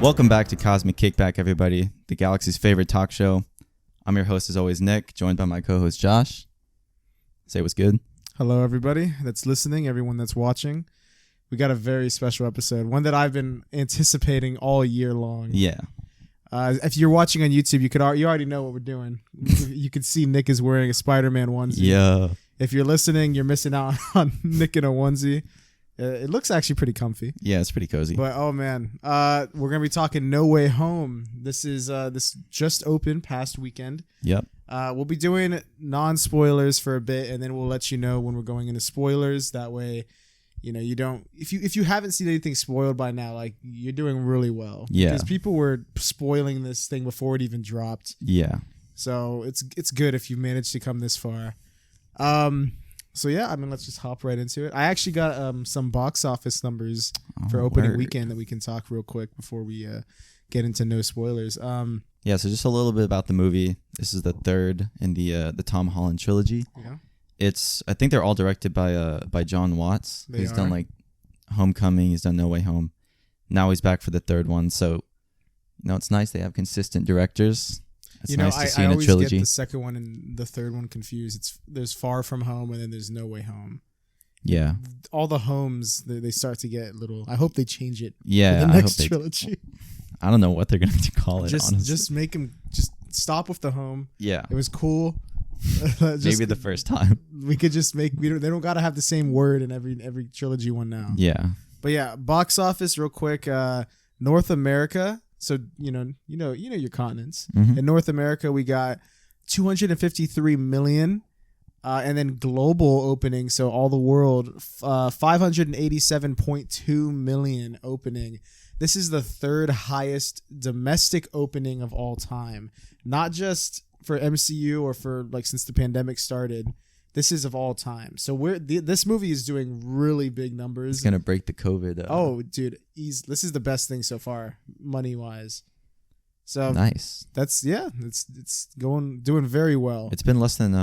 Welcome back to Cosmic Kickback, everybody, the galaxy's favorite talk show. I'm your host, as always, Nick, joined by my co-host, Josh. Say what's good. Hello, everybody that's listening, everyone that's watching. We got a very special episode, one that I've been anticipating all year long. Yeah. If you're watching on YouTube, you already know what we're doing. You can see Nick is wearing a Spider-Man onesie. Yeah. If you're listening, you're missing out on Nick in a onesie. It looks actually pretty comfy. Yeah, it's pretty cozy. But oh man, we're gonna be talking No Way Home. This just opened past weekend. Yep. We'll be doing non-spoilers for a bit, and then we'll let you know when we're going into spoilers. That way, you don't. If you haven't seen anything spoiled by now, like, you're doing really well. Yeah. Because people were spoiling this thing before it even dropped. Yeah. So it's good if you managed to come this far. So yeah, I mean, let's just hop right into it. I actually got some box office numbers for opening weekend that we can talk real quick before we get into no spoilers. Yeah, so just a little bit about the movie. This is the third in the Tom Holland trilogy. Yeah. I think they're all directed by John Watts. He's done like Homecoming, he's done No Way Home. Now he's back for the third one. So, it's nice they have consistent directors. It's nice to see in a trilogy. I always get the second one and the third one confused. There's Far From Home and then there's No Way Home. Yeah. All the homes, they start to get little. I hope they change it. Yeah. For the next trilogy. I don't know what they're going to call it, honestly. Just make them, just stop with the home. Yeah. It was cool. Maybe the first time. We could just they don't got to have the same word in every trilogy one now. Yeah. But yeah, box office real quick. North America. So, you know your continents. Mm-hmm. In North America, we got 253 million. And then global opening, so all the world, 587.2 million opening. This is the third highest domestic opening of all time. Not just for MCU or for since the pandemic started. This is of all time. So this movie is doing really big numbers. It's going to break the COVID. Oh, dude. This is the best thing so far, money-wise. So nice. It's doing very well. It's been less than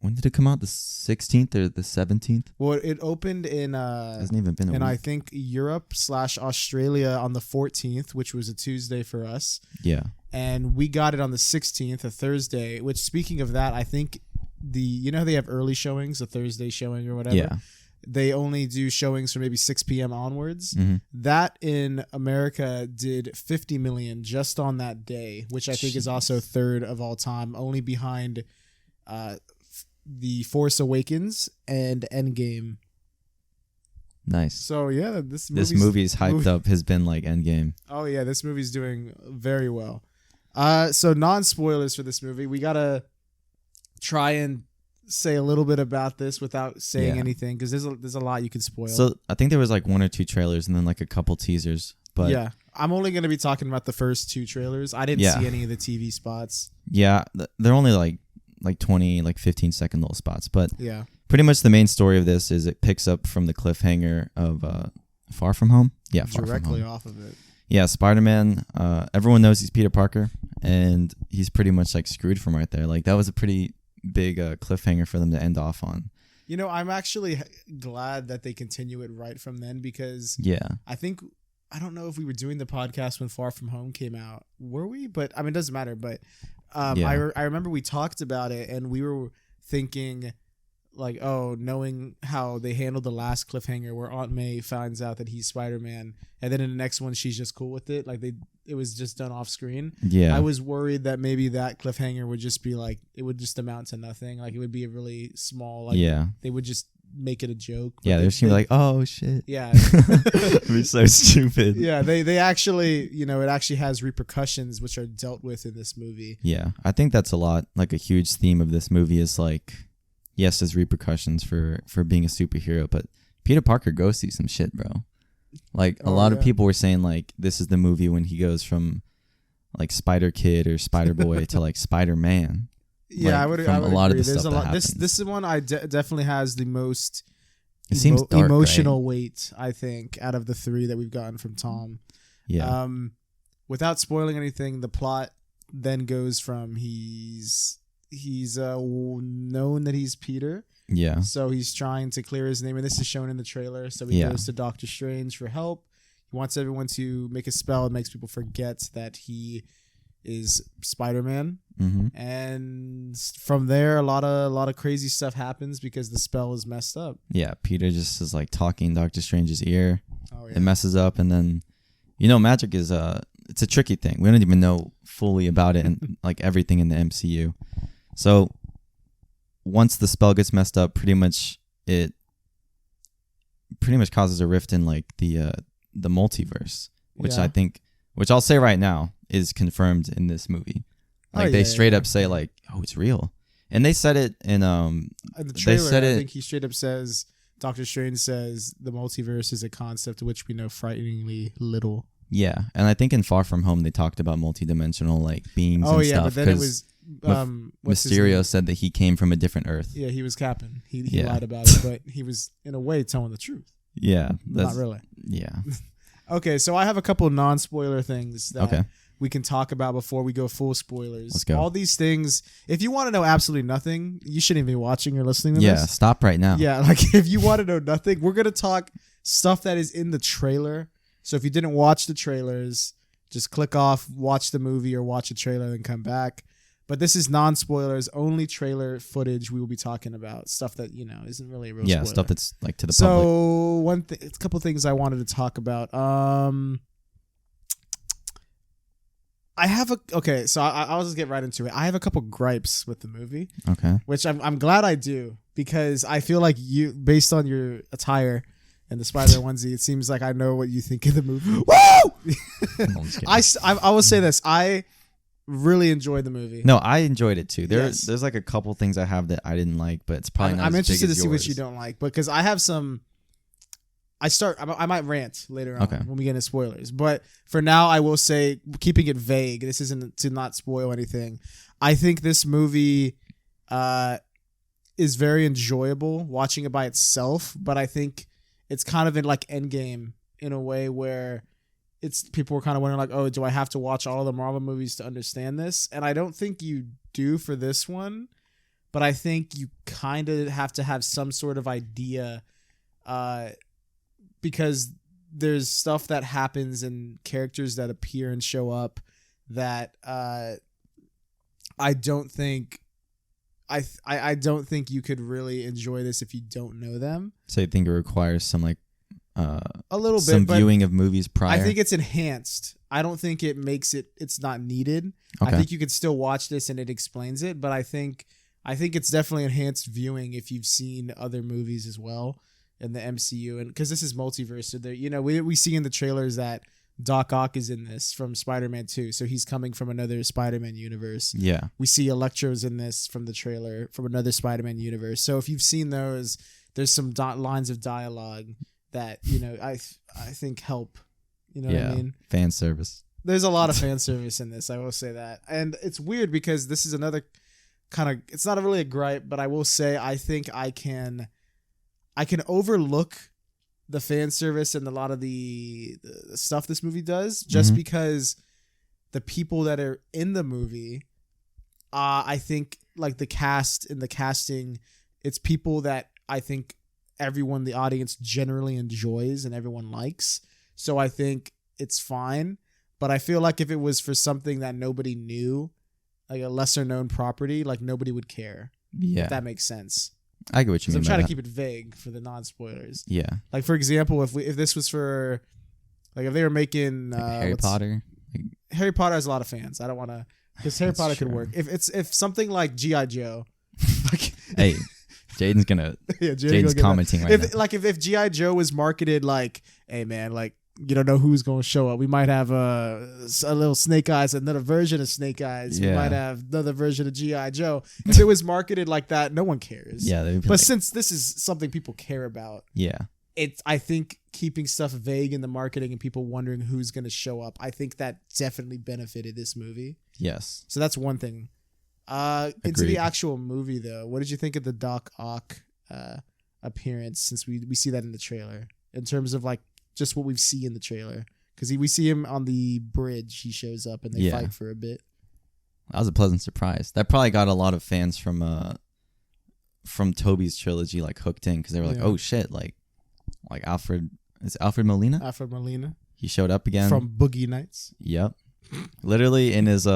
when did it come out? The 16th or the 17th? Well, it opened in hasn't even been a week. I think Europe/Australia on the 14th, which was a Tuesday for us. Yeah. And we got it on the 16th, a Thursday, which, speaking of that, I think they have early showings, a Thursday showing or whatever. Yeah. They only do showings from maybe 6 p.m. onwards. Mm-hmm. That in America did 50 million just on that day, which I think is also third of all time, only behind The Force Awakens and Endgame. Nice. So yeah, this movie's hyped up has been like Endgame. Oh yeah, this movie's doing very well. So non-spoilers for this movie, we gotta try and say a little bit about this without saying anything, because there's a lot you can spoil. So I think there was like one or two trailers and then like a couple teasers. But yeah, I'm only going to be talking about the first two trailers. I didn't see any of the TV spots. Yeah, they're only like 20, 15-second little spots. But yeah, pretty much the main story of this is it picks up from the cliffhanger of Far From Home. Yeah, Far directly From Home. off of it. Yeah, Spider-Man. Everyone knows he's Peter Parker, and he's pretty much like screwed from right there. Like, that was a pretty big cliffhanger for them to end off on. I'm actually glad that they continue it right from then, because I don't know if we were doing the podcast when Far From Home came out. Were we? But I mean, it doesn't matter. But I remember we talked about it, and we were thinking knowing how they handled the last cliffhanger where Aunt May finds out that he's Spider-Man, and then in the next one she's just cool with it, it was just done off screen. Yeah, I was worried that maybe that cliffhanger would just be it would just amount to nothing. It would be a really small. They would just make it a joke. Yeah, they're just like, oh shit. Yeah, it'd be so stupid. Yeah, they actually, it actually has repercussions which are dealt with in this movie. Yeah, I think that's a huge theme of this movie is yes, there's repercussions for being a superhero, but Peter Parker goes through some shit, bro. A lot of people were saying this is the movie when he goes from Spider Kid or Spider Boy to Spider-Man. Yeah, I would agree. There's a lot. This one definitely has the most it seems dark, emotional right? weight, I think, out of the three that we've gotten from Tom. Yeah. Without spoiling anything, the plot then goes from he's known that he's Peter. Yeah. So he's trying to clear his name, and this is shown in the trailer. So he goes to Doctor Strange for help. He wants everyone to make a spell that makes people forget that he is Spider-Man. And from there, a lot of crazy stuff happens because the spell is messed up. Yeah, Peter just is like talking Doctor Strange's ear. Oh, yeah. It messes up, and then magic is it's a tricky thing. We don't even know fully about it and like everything in the MCU. So once the spell gets messed up, it pretty much causes a rift in like the multiverse, which I think, which I'll say right now, is confirmed in this movie. Like they straight up say like, oh, it's real. And they said it in the trailer. I think he straight up says, Doctor Strange says the multiverse is a concept of which we know frighteningly little. Yeah, and I think in Far From Home they talked about multidimensional like beings and stuff. But then it was Mysterio said that he came from a different Earth. Yeah, he was capping. He lied about it, but he was in a way telling the truth. Yeah, not really. Yeah. Okay, so I have a couple of non-spoiler things that we can talk about before we go full spoilers. Let's go. All these things, if you want to know absolutely nothing, you shouldn't even be watching or listening to this. Yeah, stop right now. Yeah, like if you want to know nothing, we're going to talk stuff that is in the trailer. So if you didn't watch the trailers, just click off, watch the movie or watch a trailer, then come back. But this is non-spoilers, only trailer footage we will be talking about. Stuff that, isn't really a real spoiler. Yeah, stuff that's like to the public. So a couple things I wanted to talk about. So I'll just get right into it. I have a couple gripes with the movie. Okay. Which I'm glad I do, because I feel like you, based on your attire and the Spider onesie, it seems like I know what you think of the movie. Woo! I will say this. I really enjoyed the movie. No, I enjoyed it too. There's like a couple things I have that I didn't like, but it's probably not. I'm as interested big to as see yours. what you don't like, because I have some. I might rant later on when we get into spoilers, but for now I will say, keeping it vague. This isn't to not spoil anything. I think this movie is very enjoyable watching it by itself, but I think it's kind of in like Endgame in a way where people were kind of wondering like, oh, do I have to watch all of the Marvel movies to understand this? And I don't think you do for this one, but I think you kind of have to have some sort of idea, because there's stuff that happens and characters that appear and show up that I don't think I don't think you could really enjoy this if you don't know them. So you think it requires some like a little bit, some viewing of movies prior? I think it's enhanced. I don't think it makes it's not needed. Okay. I think you could still watch this and it explains it, but I think it's definitely enhanced viewing if you've seen other movies as well in the MCU, and because this is multiverse, so there, we see in the trailers that Doc Ock is in this from Spider-Man 2, so he's coming from another Spider-Man universe. Yeah, we see Electro's in this from the trailer from another Spider-Man universe. So if you've seen those, there's some lines of dialogue that I think help. What I mean? Fan service. There's a lot of fan service in this. I will say that, and it's weird because this is another kind of. It's not really a gripe, but I will say I think I can overlook the fan service and a lot of the stuff this movie does just because the people that are in the movie, I think like the cast and the casting, it's people that I think everyone, the audience generally enjoys and everyone likes. So I think it's fine. But I feel like if it was for something that nobody knew, like a lesser known property, like nobody would care. Yeah. If that makes sense. I get what you mean. I'm trying to keep it vague for the non-spoilers. Yeah. Like for example, if this was for, like if they were making Harry Potter. Harry Potter has a lot of fans. I don't want to, because Harry Potter could work. If something like G.I. Joe. Like, hey, Jaden's gonna. Yeah, Jaden's commenting right now. Like if G.I. Joe was marketed like, hey man, like you don't know who's gonna show up. We might have a little Snake Eyes, another version of Snake Eyes. Yeah. We might have another version of G.I. Joe. If it was marketed like that, no one cares. Yeah, but since this is something people care about, I think keeping stuff vague in the marketing and people wondering who's gonna show up, I think that definitely benefited this movie. Yes. So that's one thing. Into the actual movie though, what did you think of the Doc Ock appearance? Since we see that in the trailer, in terms of like just what we see in the trailer, because we see him on the bridge. He shows up and they fight for a bit. That was a pleasant surprise. That probably got a lot of fans from Tobey's trilogy like hooked in, because they were like, oh shit, like Alfred Molina. Alfred Molina. He showed up again from Boogie Nights. Yep. Literally in his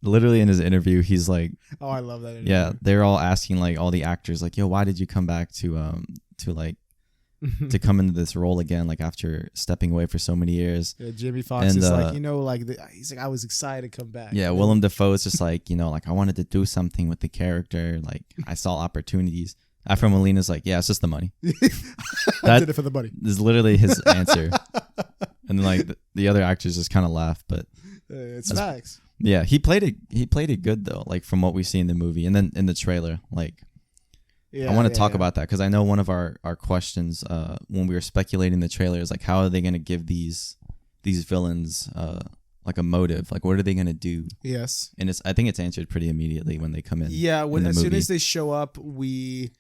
literally in his interview, he's like, "Oh, I love that interview." Yeah, they're all asking like all the actors like, "Yo, why did you come back to like to come into this role again, like after stepping away for so many years?" Yeah, Jamie Foxx is like, he's like, "I was excited to come back." Yeah, Willem Dafoe is just like, like I wanted to do something with the character, like I saw opportunities. Alfred Molina's like, yeah, it's just the money. I did it for the money. Is literally his answer. And then like the other actors just kind of laugh, but it's facts. Yeah, he played it good though, like from what we see in the movie and then in the trailer. Like, I want to talk about that because I know one of our questions when we were speculating the trailer is like, how are they going to give these villains like a motive? Like, what are they going to do? Yes, and I think it's answered pretty immediately when they come in. Yeah, as soon as they show up, we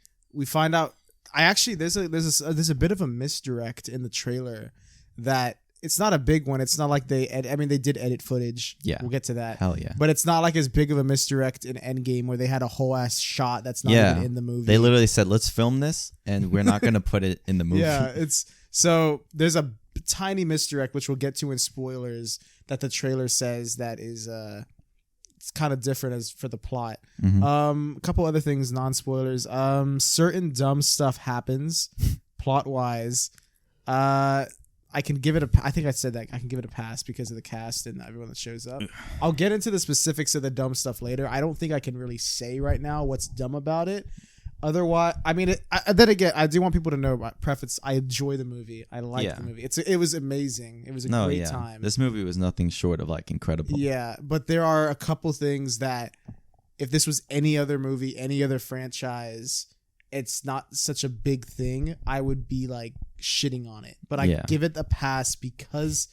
find out. There's a bit of a misdirect in the trailer that. It's not a big one. It's not like they did edit footage. Yeah. We'll get to that. Hell yeah. But it's not like as big of a misdirect in Endgame where they had a whole ass shot that's not even in the movie. They literally said, let's film this and we're not going to put it in the movie. Yeah. So there's a tiny misdirect, which we'll get to in spoilers, that the trailer says that is it's kind of different as for the plot. Mm-hmm. A couple other things, non-spoilers. Certain dumb stuff happens plot-wise. I can give it I think I said that I can give it a pass because of the cast and everyone that shows up. I'll get into the specifics of the dumb stuff later. I don't think I can really say right now what's dumb about it. Otherwise, then again, I do want people to know. Preface: I enjoy the movie. I like the movie. It was amazing. It was a great time. This movie was nothing short of like incredible. Yeah, but there are a couple things that if this was any other movie, any other franchise, it's not such a big thing. I would be like shitting on it, but I give it a pass because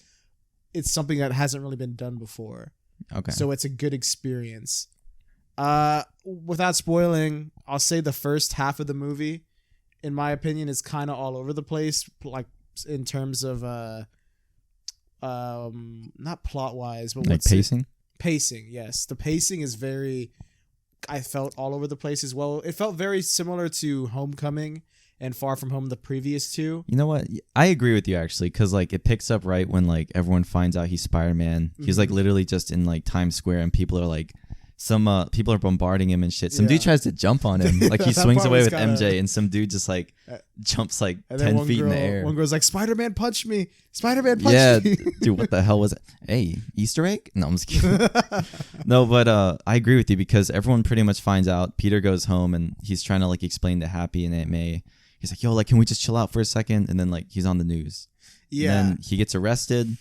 it's something that hasn't really been done before. Okay. So it's a good experience. Without spoiling, I'll say the first half of the movie, in my opinion, is kind of all over the place, like in terms of not plot wise, but like pacing. Pacing, yes. The pacing is I felt all over the place as well. It felt very similar to Homecoming and Far From Home, the previous two. You know what? I agree with you actually, because like it picks up right when like everyone finds out he's Spider-Man. Mm-hmm. He's like literally just in like Times Square, and people are like, people are bombarding him and shit. Some dude tries to jump on him, like he swings away with MJ, and some dude just like jumps like 10 feet in the air. One girl's like, "Spider-Man punched me! Spider-Man punched me!" Dude, what the hell was it? Hey, Easter egg? No, I'm just kidding. No, but I agree with you because everyone pretty much finds out. Peter goes home and he's trying to like explain to Happy and Aunt May. He's like, "Yo, like, can we just chill out for a second?" And then like he's on the news. Yeah. And then he gets arrested.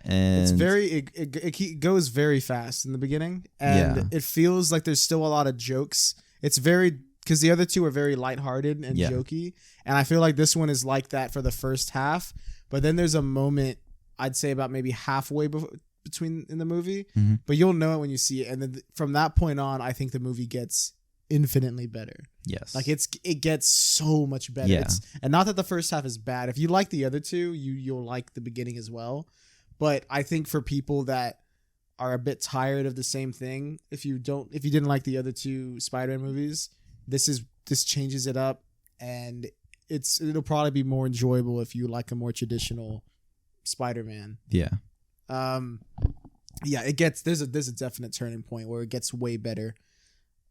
And it goes very fast in the beginning, and it feels like there's still a lot of jokes. It's because the other two are very lighthearted and jokey, and I feel like this one is like that for the first half. But then there's a moment, I'd say about maybe halfway between in the movie, mm-hmm. but you'll know it when you see it. And then from that point on, I think the movie gets infinitely better. Yes, like it gets so much better. Yeah. And not that the first half is bad. If you like the other two, you'll like the beginning as well. But I think for people that are a bit tired of the same thing, if you didn't like the other two Spider-Man movies, this changes it up, and it'll probably be more enjoyable if you like a more traditional Spider-Man. Yeah. Yeah, there's a definite turning point where it gets way better.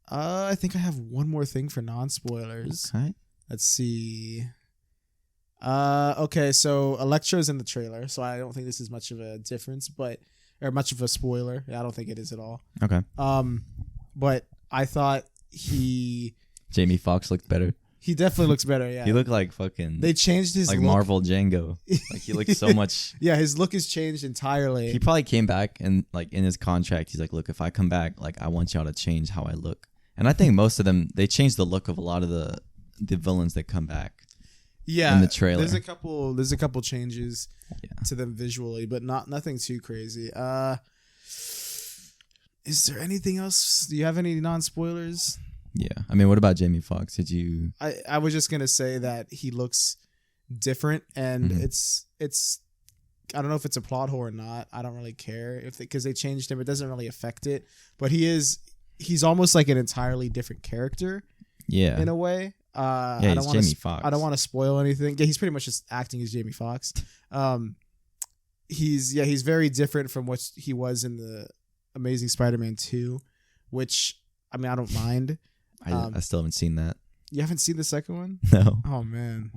I think I have one more thing for non-spoilers. Okay. Let's see. Okay, so Electro's in the trailer, so I don't think this is much of a difference, or much of a spoiler. I don't think it is at all. Okay. But I thought Jamie Foxx looked better. He definitely looks better, yeah. He looked like fucking... They changed his like look. Marvel Django. Like, he looked so much... Yeah, his look has changed entirely. He probably came back and, like, in his contract, he's like, look, if I come back, like, I want y'all to change how I look. And I think most of them, they changed the look of a lot of the villains that come back. Yeah, in the trailer. There's a couple changes to them visually, but nothing too crazy. Is there anything else? Do you have any non-spoilers? Yeah, I mean, what about Jamie Foxx? Did you? I was just gonna say that he looks different, and mm-hmm. it's. I don't know if it's a plot hole or not. I don't really care because they changed him. It doesn't really affect it. But he's almost like an entirely different character. Yeah. in a way. Yeah, he's Jamie Foxx. I don't want to spoil anything. Yeah, he's pretty much just acting as Jamie Foxx. He's very different from what he was in the Amazing Spider-Man 2, which I mean I don't mind. I still haven't seen that. You haven't seen the second one? No. Oh man.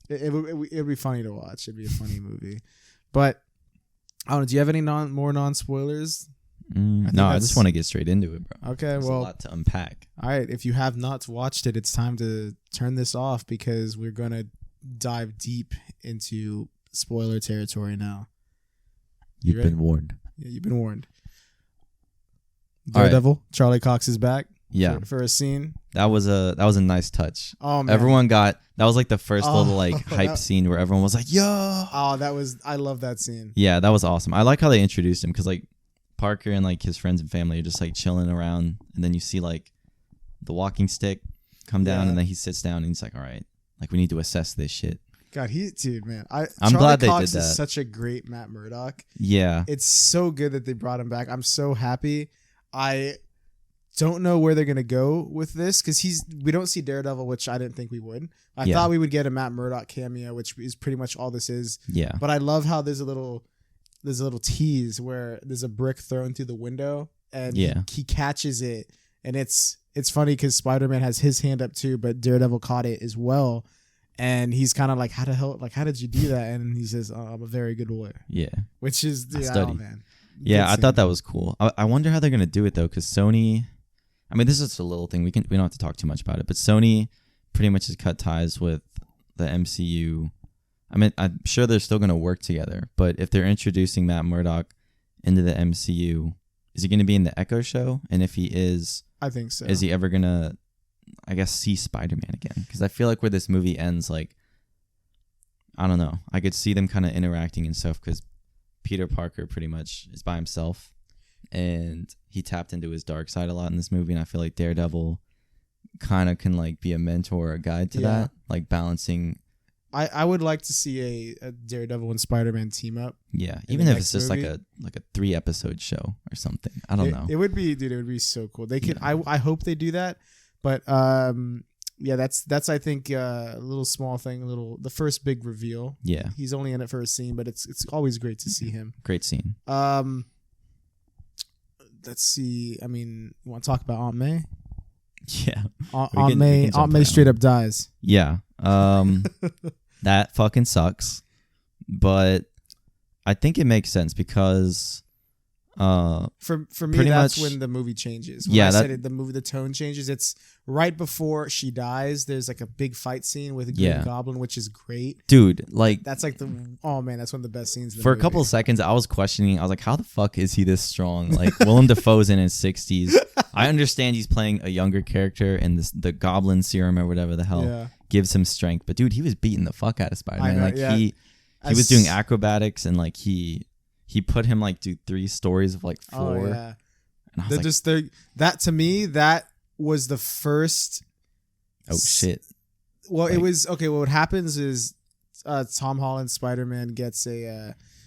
It'd be funny to watch. It'd be a funny movie. But I don't know. Do you have any more non-spoilers? No, I just want to get straight into it, bro. Okay, There's a lot to unpack. All right, if you have not watched it, it's time to turn this off because we're gonna dive deep into spoiler territory now. You've been warned. Yeah, you've been warned. Daredevil, right. Charlie Cox is back. Yeah, for a scene. That was a nice touch. Oh man, that was like the first little like hype scene where everyone was like, "Yo!" Oh, I love that scene. Yeah, that was awesome. I like how they introduced him because like Parker and like his friends and family are just like chilling around, and then you see like the walking stick come down, and then he sits down and he's like, "All right, like we need to assess this shit." God, man. I'm glad they did that. Is such a great Matt Murdock. Yeah, it's so good that they brought him back. I'm so happy. I don't know where they're gonna go with this because we don't see Daredevil, which I didn't think we would. I thought we would get a Matt Murdock cameo, which is pretty much all this is. Yeah, but I love how there's a little tease where there's a brick thrown through the window and he catches it, and it's funny because Spider-Man has his hand up too, but Daredevil caught it as well. And he's kind of like, how did you do that? And he says, I'm a very good lawyer. Yeah. Which is, oh, man. Yeah, I thought that was cool. I wonder how they're going to do it, though, because Sony, I mean, this is a little thing. We don't have to talk too much about it, but Sony pretty much has cut ties with the MCU. I mean, I'm sure they're still going to work together, but if they're introducing Matt Murdock into the MCU, is he going to be in the Echo show? And if he is, I think so. Is he ever going to, I guess, see Spider-Man again? Because I feel like where this movie ends, like, I don't know. I could see them kind of interacting and stuff because Peter Parker pretty much is by himself, and he tapped into his dark side a lot in this movie, and I feel like Daredevil kind of can like be a mentor or a guide to that, like balancing. I would like to see a Daredevil and Spider-Man team up. Yeah, even if it's just movie. like a 3-episode show or something. I don't know. It would be, dude. It would be so cool. They could. Yeah. I hope they do that. But yeah, that's I think a little small thing, the first big reveal. Yeah, he's only in it for a scene, but it's always great to see him. Great scene. Let's see. I mean, you want to talk about Aunt May? Yeah, Aunt May straight up dies. Yeah. That fucking sucks, but I think it makes sense because. For me, that's when the movie changes. When I said it, the tone changes. It's right before she dies. There's like a big fight scene with Green Goblin, which is great, dude. Like that's like oh man, that's one of the best scenes. For a couple of seconds, I was questioning. I was like, how the fuck is he this strong? Like Willem Dafoe's in his 60s. I understand he's playing a younger character, and the Goblin serum or whatever the hell gives him strength. But dude, he was beating the fuck out of Spider-Man. He was doing acrobatics and like he put him like do 3 stories of like 4. Oh, yeah. And I was that to me, that was the first. Oh shit. Well, it was okay. Well, what happens is Tom Holland's Spider-Man gets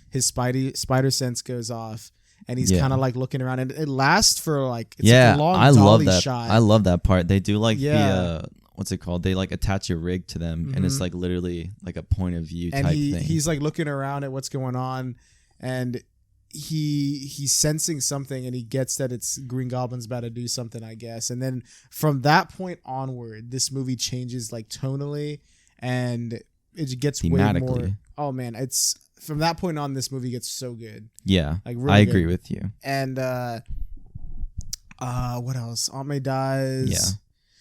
his spider sense goes off, and he's kind of like looking around, and it lasts for like a long I love that. shot. I love that part. They do like the what's it called? They like attach a rig to them, and it's like literally like a point of view type thing. And he's like looking around at what's going on. And he's sensing something, and he gets that it's Green Goblin's about to do something, I guess. And then from that point onward, this movie changes like tonally, and it gets way more. Oh man, it's from that point on, this movie gets so good. Yeah, like really I agree with you. And what else? Aunt May dies. Yeah.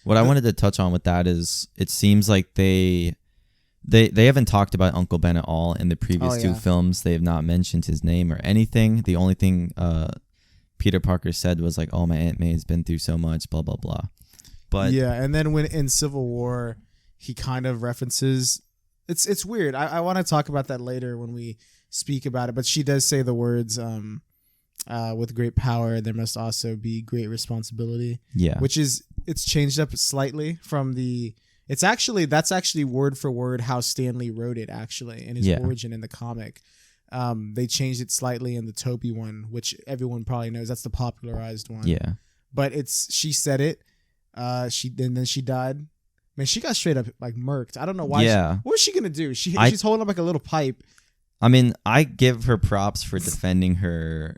What I wanted to touch on with that is it seems like they haven't talked about Uncle Ben at all in the previous 2 films. They have not mentioned his name or anything. The only thing Peter Parker said was like, "Oh, my Aunt May has been through so much, blah blah blah." But yeah, and then when in Civil War, he kind of references. It's weird. I want to talk about that later when we speak about it. But she does say the words, "With great power, there must also be great responsibility." Yeah, which is it's changed up slightly from the. That's actually word for word how Stan Lee wrote it actually in his origin in the comic. They changed it slightly in the Tobey one, which everyone probably knows. That's the popularized one. Yeah. But she said it. Then she died. Man, she got straight up like murked. I don't know why. Yeah. What was she gonna do? She's holding up like a little pipe. I mean, I give her props for defending her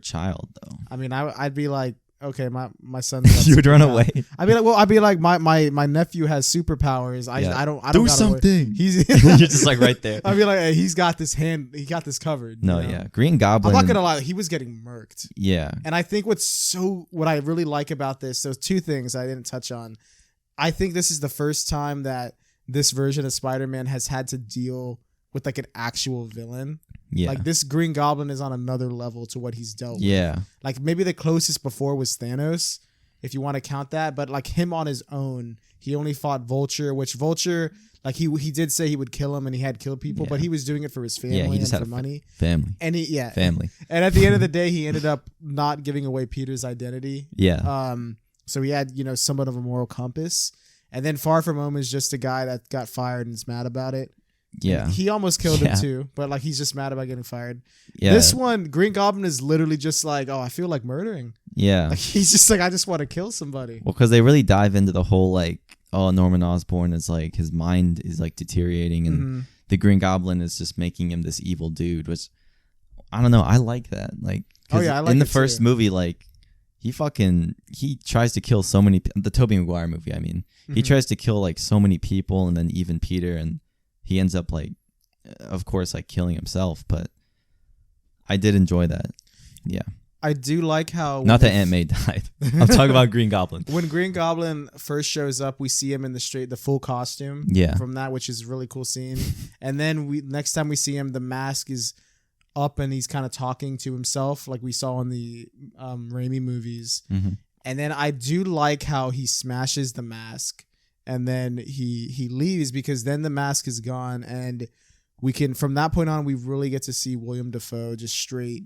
child though. I mean, I'd be like, okay, my son's you would run away. I'd be like, my nephew has superpowers. I don't do something. He's you're just like right there. I'd be like, hey, he got this covered. No, yeah, Green Goblin. I'm not gonna lie, he was getting murked. Yeah, and I think what I really like about this, there's two things I didn't touch on. I think this is the first time that this version of Spider-Man has had to deal with like an actual villain. Yeah. Like this Green Goblin is on another level to what he's dealt with. Yeah. Like maybe the closest before was Thanos, if you want to count that. But like him on his own, he only fought Vulture, which Vulture, like he did say he would kill him and he had killed people, but he was doing it for his family he just and had for money. Family. And family. And at the end of the day, he ended up not giving away Peter's identity. Yeah. So he had, somewhat of a moral compass. And then Far From Home is just a guy that got fired and is mad about it. Yeah. And he almost killed him too, but like he's just mad about getting fired. Yeah. This one, Green Goblin is literally just like, oh, I feel like murdering. Yeah. Like he's just like, I just want to kill somebody. Well, because they really dive into the whole like, oh, Norman Osborn is like, his mind is like deteriorating and the Green Goblin is just making him this evil dude, which I don't know. I like that. Like, I like in the it first too. movie, like, he tries to kill so many, the Tobey Maguire movie, I mean, he tries to kill like so many people and then even Peter, and he ends up like, of course, like killing himself, but I did enjoy that. Yeah. I do like how... Not that Aunt May died. I'm talking about Green Goblin. When Green Goblin first shows up, we see him in the full costume from that, which is a really cool scene. And then next time we see him, the mask is up and he's kind of talking to himself like we saw in the Raimi movies. And then I do like how he smashes the mask and then he leaves, because then the mask is gone and we can, from that point on, we really get to see William Dafoe just straight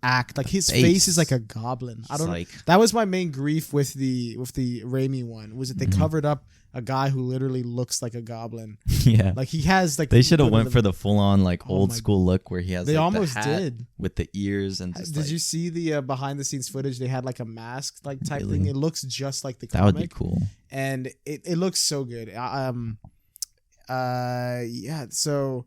act. Like his face is like a goblin. I don't know. That was my main grief with the Raimi one, was that they covered up a guy who literally looks like a goblin. Yeah. Like he has like, they should have went for the full on like old school look where he has they like almost the hat did with the ears and just did you see the behind the scenes footage? They had like a mask like type thing. It looks just like the comic. That would be cool. And it looks so good. So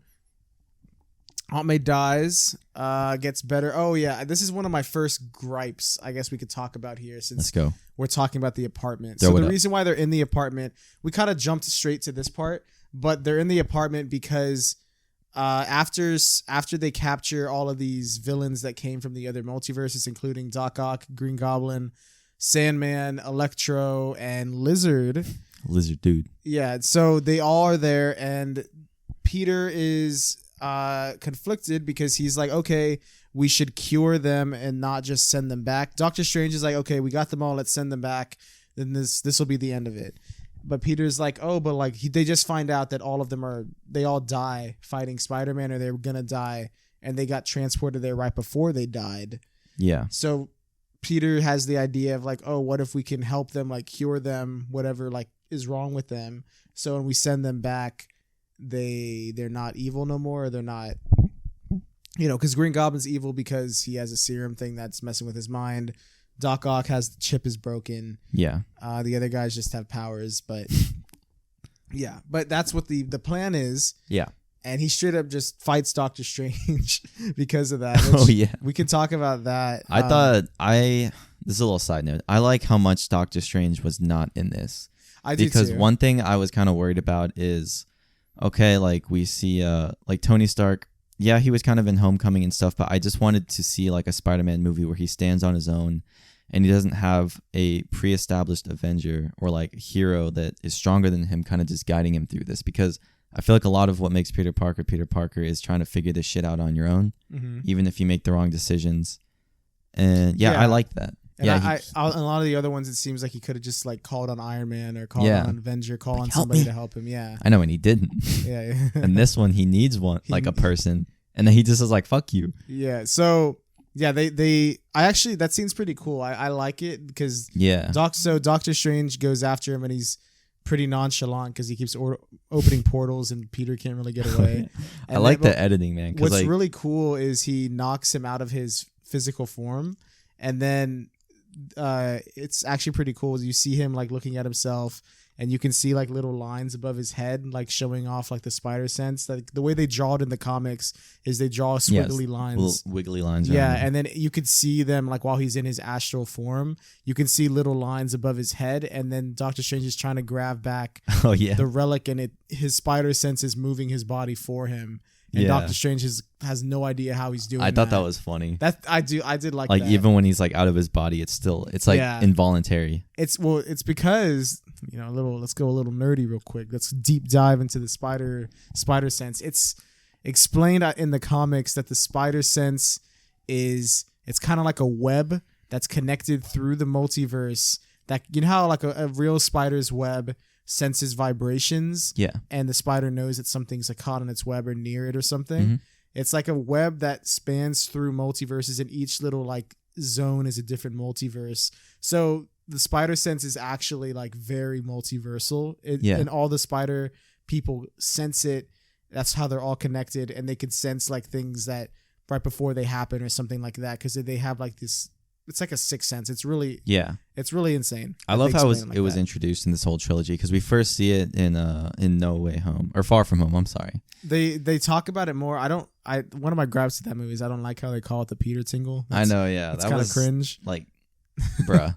Aunt May dies, gets better. Oh yeah, this is one of my first gripes I guess we could talk about here, since let's go. We're talking about the apartment. So the reason why they're in the apartment, we kind of jumped straight to this part, but they're in the apartment because after they capture all of these villains that came from the other multiverses, including Doc Ock, Green Goblin, Sandman, Electro, and Lizard Dude. Yeah, so they all are there, and Peter is conflicted because he's like, okay, we should cure them and not just send them back. Doctor Strange is like, okay, we got them all, let's send them back, then this will be the end of it. But Peter's like, oh, but like they just find out that all of them they all die fighting Spider-Man, or they're gonna die, and they got transported there right before they died. Yeah. So Peter has the idea of like, oh, what if we can help them, like cure them, whatever like is wrong with them, so when we send them back, they're not evil no more, or they're not, because Green Goblin's evil because he has a serum thing that's messing with his mind. Doc Ock has the chip is broken. Yeah. The other guys just have powers, but yeah, but that's what the plan is. Yeah. And he straight up just fights Doctor Strange because of that. Oh yeah. We can talk about that. This is a little side note. I like how much Doctor Strange was not in this. I do because too. One thing I was kind of worried about is, okay, like we see like Tony Stark, yeah, he was kind of in Homecoming and stuff, but I just wanted to see like a Spider-Man movie where he stands on his own and he doesn't have a pre-established Avenger or like hero that is stronger than him kind of just guiding him through this, because I feel like a lot of what makes Peter Parker is trying to figure this shit out on your own, even if you make the wrong decisions. And yeah. I like that. And yeah, a lot of the other ones, it seems like he could have just like called on Iron Man or called on Avenger, call on somebody to help him. Yeah, I know, and he didn't. Yeah. And this one, he needs one, like a person, and then he just is like, "Fuck you." Yeah. So yeah, I actually, that scene's pretty cool. I like it because Doctor Strange goes after him and he's pretty nonchalant because he keeps opening portals and Peter can't really get away. I like the editing, man. What's really cool is he knocks him out of his physical form, and then it's actually pretty cool. You see him like looking at himself, and you can see like little lines above his head, like showing off like the spider sense. Like the way they draw it in the comics is they draw squiggly lines, wiggly lines. Yeah, and then you could see them like while he's in his astral form. You can see little lines above his head, and then Doctor Strange is trying to grab back the relic, and his spider sense is moving his body for him. And Doctor Strange has no idea how he's doing. I thought that was funny. I did like that. Like even when he's like out of his body, it's like involuntary. It's because let's go a little nerdy real quick. Let's deep dive into the spider sense. It's explained in the comics that the spider sense it's kind of like a web that's connected through the multiverse. That how like a real spider's web senses vibrations, and the spider knows that something's like caught in its web or near it or something. Mm-hmm. It's like a web that spans through multiverses, and each little like zone is a different multiverse. So the spider sense is actually like very multiversal. And all the spider people sense it. That's how they're all connected, and they could sense like things that right before they happen or something like that, because they have like this. It's like a sixth sense. It's really insane. I love how it was introduced in this whole trilogy, because we first see it in No Way Home, or Far From Home. I'm sorry. They talk about it more. One of my gripes with that movie is I don't like how they call it the Peter tingle. I know. Yeah, it's kind of cringe. Like, bruh.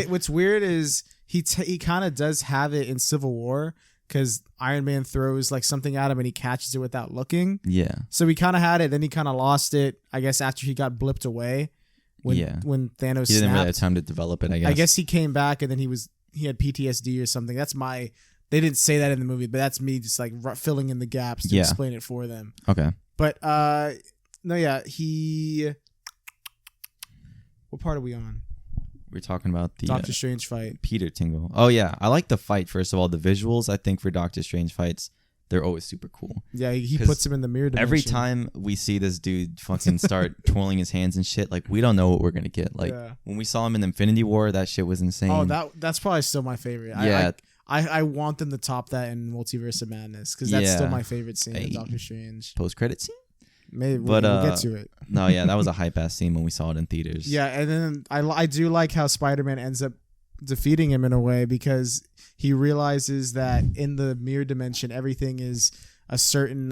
What's weird is he kind of does have it in Civil War, because Iron Man throws like something at him and he catches it without looking. Yeah. So he kind of had it, then he kind of lost it. I guess after he got blipped away. When Thanos he didn't really have time to develop it, I guess he came back and then he had PTSD or something. They didn't say that in the movie, but that's me just like filling in the gaps to explain it for them. Okay. But what part are we on? We're talking about the Doctor Strange fight. Peter tingle. Oh yeah, I like the fight. First of all, the visuals I think for Doctor Strange fights, they're always super cool. Yeah, he puts him in the mirror dimension. Every time we see this dude fucking start twirling his hands and shit, like we don't know what we're gonna get. Like when we saw him in Infinity War, that shit was insane. Oh, that's probably still my favorite. Yeah, I want them to top that in Multiverse of Madness, because that's still my favorite scene in Doctor Strange. Post-credit scene? Maybe we'll get to it. No, yeah, that was a hype ass scene when we saw it in theaters. Yeah, and then I do like how Spider-Man ends up defeating him in a way, because he realizes that in the mirror dimension everything is a certain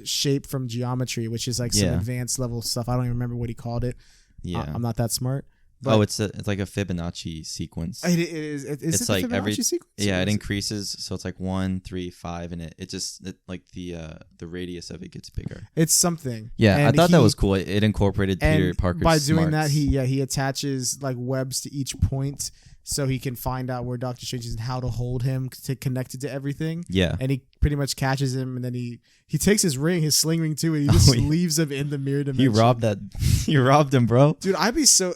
shape from geometry, which is like some advanced level stuff. I don't even remember what he called it. Yeah, I'm not that smart. But it's like a Fibonacci sequence. It is. Is it like a Fibonacci sequence? Yeah, it increases. So it's like 1, 3, 5, and it just like the radius of it gets bigger. It's something. Yeah, and I thought that was cool. It incorporated Peter Parker's by doing that, he attaches like webs to each point, so he can find out where Doctor Strange is and how to hold him to connect it to everything. Yeah. And he pretty much catches him, and then he takes his sling ring too, and he just leaves him in the mirror dimension. You robbed him, bro. Dude, I'd be so...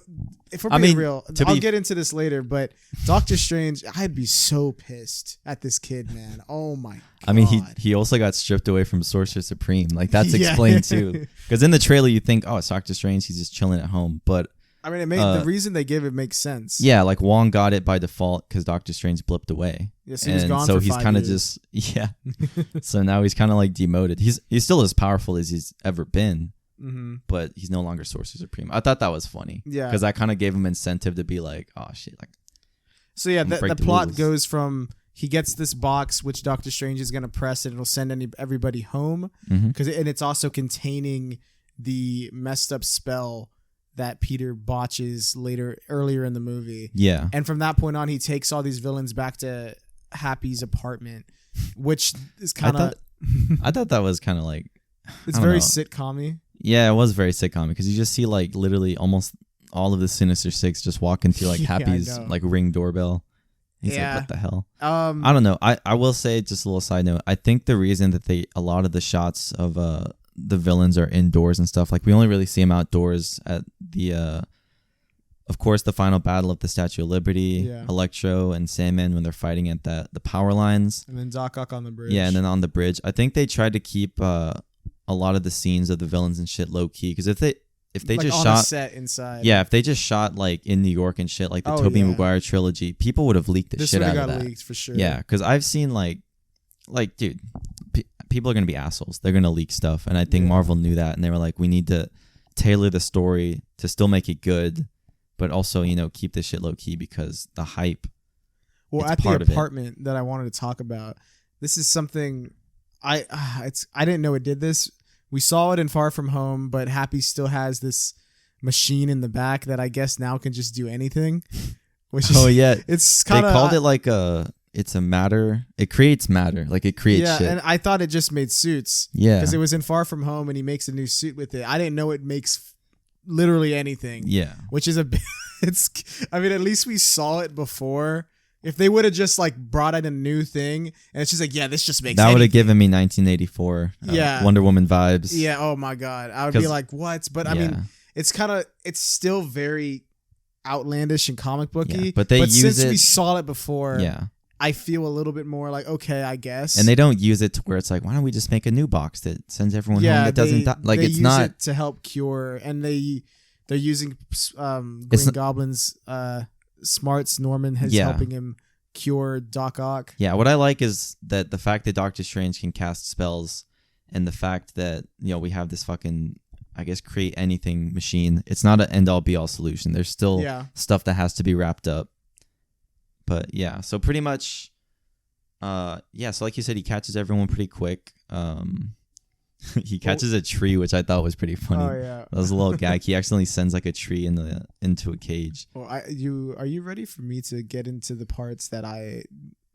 If we're being real, I'll get into this later, but Doctor Strange, I'd be so pissed at this kid, man. Oh my God. I mean, he also got stripped away from Sorcerer Supreme. Like, that's explained too. Because in the trailer, you think, oh, it's Doctor Strange, he's just chilling at home. But I mean, the reason they give it makes sense. Yeah, like Wong got it by default because Doctor Strange blipped away. Yes, he was gone for 5 years. So he's kind of just, so now he's kind of like demoted. He's still as powerful as he's ever been. Mm-hmm. But he's no longer Sorcerer Supreme. I thought that was funny. Yeah. Because that kind of gave him incentive to be like, oh, shit. Like, so, yeah, the plot goes from he gets this box, which Doctor Strange is going to press, and it'll send everybody home. And it's also containing the messed up spell that Peter botches earlier in the movie. Yeah. And from that point on, he takes all these villains back to Happy's apartment, which is kind of... I thought that was kind of like... It's very sitcom-y. Yeah, it was very sitcom because you just see like literally almost all of the Sinister Six just walk into like Happy's like Ring doorbell. He's like, what the hell? I don't know. I will say, just a little side note, I think the reason that a lot of the shots of the villains are indoors and stuff, like we only really see them outdoors at the of course the final battle of the Statue of Liberty, Electro and Sandman when they're fighting at the power lines. And then Doc Ock on the bridge. Yeah, and then on the bridge. I think they tried to keep a lot of the scenes of the villains and shit low key, because if they like just shot set inside, if they just shot like in New York and shit, like the Tobey Maguire trilogy, people would have leaked the shit out of that. This leaked for sure. Yeah, because I've seen like dude, people are gonna be assholes. They're gonna leak stuff, and I think Marvel knew that, and they were like, we need to tailor the story to still make it good, but also, keep this shit low key because the hype. Well, at the apartment that I wanted to talk about, this is something I didn't know it did this. We saw it in Far From Home, but Happy still has this machine in the back that I guess now can just do anything. Which is, it's kind of, they called it it's a matter. It creates matter. Like it creates shit. Yeah, and I thought it just made suits. Yeah. Because it was in Far From Home and he makes a new suit with it. I didn't know it makes literally anything. Yeah. Which is at least we saw it before. If they would have just like brought in a new thing and it's just like, this just makes that would have given me 1984 Wonder Woman vibes. Yeah, oh my God. I would be like, what? But I mean, it's still very outlandish and comic booky. Yeah, but since we saw it before, I feel a little bit more like, okay, I guess. And they don't use it to where it's like, why don't we just make a new box that sends everyone home that doesn't die? Like, it's not it to help cure, and they're using Green Goblin's smarts. Norman is helping him cure Doc Ock. Yeah, what I like is that the fact that Doctor Strange can cast spells, and the fact that we have this fucking, I guess, create anything machine. It's not an end all be all solution. There's still stuff that has to be wrapped up. But so pretty much, so like you said, he catches everyone pretty quick. He catches a tree, which I thought was pretty funny. Oh yeah, that was a little gag. He accidentally sends like a tree into a cage. Well, are you ready for me to get into the parts that I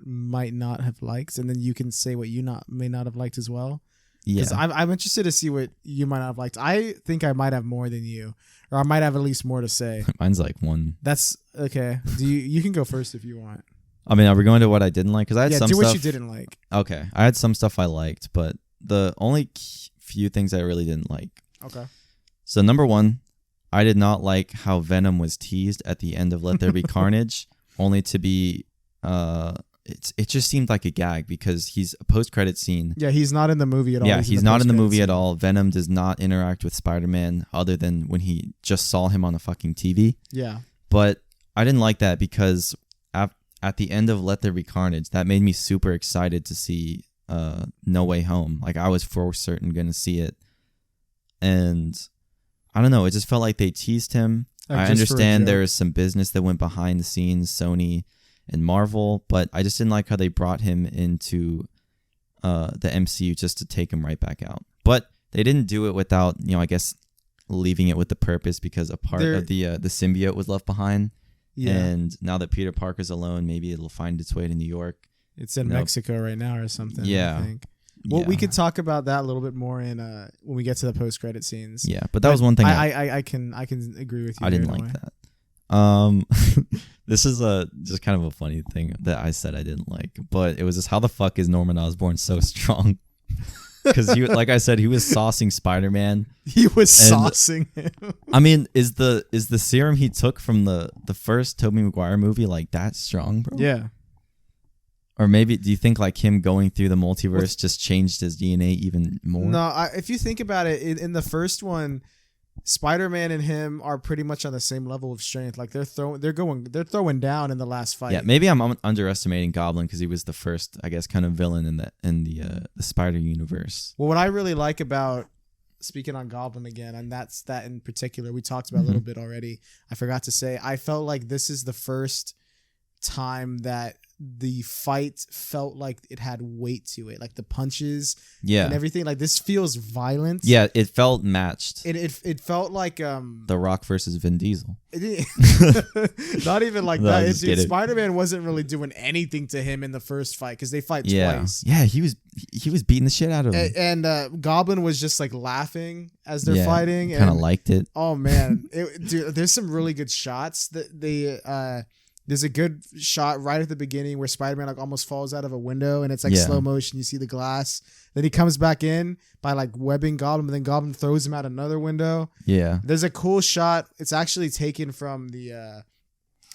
might not have liked, and then you can say what you may not have liked as well? Yeah, because I'm interested to see what you might not have liked. I think I might have more than you, or I might have at least more to say. Mine's like one. That's okay. You can go first if you want. I mean, are we going to what I didn't like? Because I had some do stuff. What you didn't like. Okay, I had some stuff I liked, but the only few things I really didn't like. Okay. So number one, I did not like how Venom was teased at the end of Let There Be Carnage, only to be it just seemed like a gag because he's a post-credit scene. Yeah, he's not in the movie at all. Yeah, he's not in the movie at all. Venom does not interact with Spider-Man other than when he just saw him on the fucking TV. Yeah. But I didn't like that because at the end of Let There Be Carnage, that made me super excited to see No Way Home. Like, I was for certain going to see it. And I don't know, it just felt like they teased him. I understand there is some business that went behind the scenes, Sony and Marvel, but I just didn't like how they brought him into the MCU just to take him right back out. But they didn't do it without, I guess, leaving it with the purpose because a part of the symbiote was left behind. Yeah. And now that Peter Parker's alone, maybe it'll find its way to New York. It's in Mexico right now or something. Yeah. I think. Well, we could talk about that a little bit more in when we get to the post-credit scenes. Yeah, but that was one thing I can agree with you. I didn't like that. This is just kind of a funny thing that I said I didn't like, but it was just how the fuck is Norman Osborn so strong? Because like I said, he was saucing Spider-Man. He was saucing him. I mean, is the serum he took from the first Tobey Maguire movie like that strong, bro? Yeah. Or maybe do you think like him going through the multiverse just changed his DNA even more? No, if you think about it, in the first one, Spider-Man and him are pretty much on the same level of strength. Like they're throwing down in the last fight. Yeah, maybe I'm underestimating Goblin because he was the first, I guess, kind of villain in the Spider universe. Well, what I really like about, speaking on Goblin again, and that in particular we talked about a little bit already. I forgot to say, I felt like this is the first time that the fight felt like it had weight to it, like the punches and everything. Like this feels violent. Yeah, it felt matched. It felt like The Rock versus Vin Diesel. Not even like that. Spider-Man wasn't really doing anything to him in the first fight because they fight twice. Yeah, he was beating the shit out of him. And Goblin was just like laughing as they're fighting. Kind of liked it. Oh man, dude, there's some really good shots that there's a good shot right at the beginning where Spider-Man like almost falls out of a window and it's like slow motion. You see the glass. Then he comes back in by like webbing Goblin, and then Goblin throws him out another window. Yeah. There's a cool shot. It's actually taken from the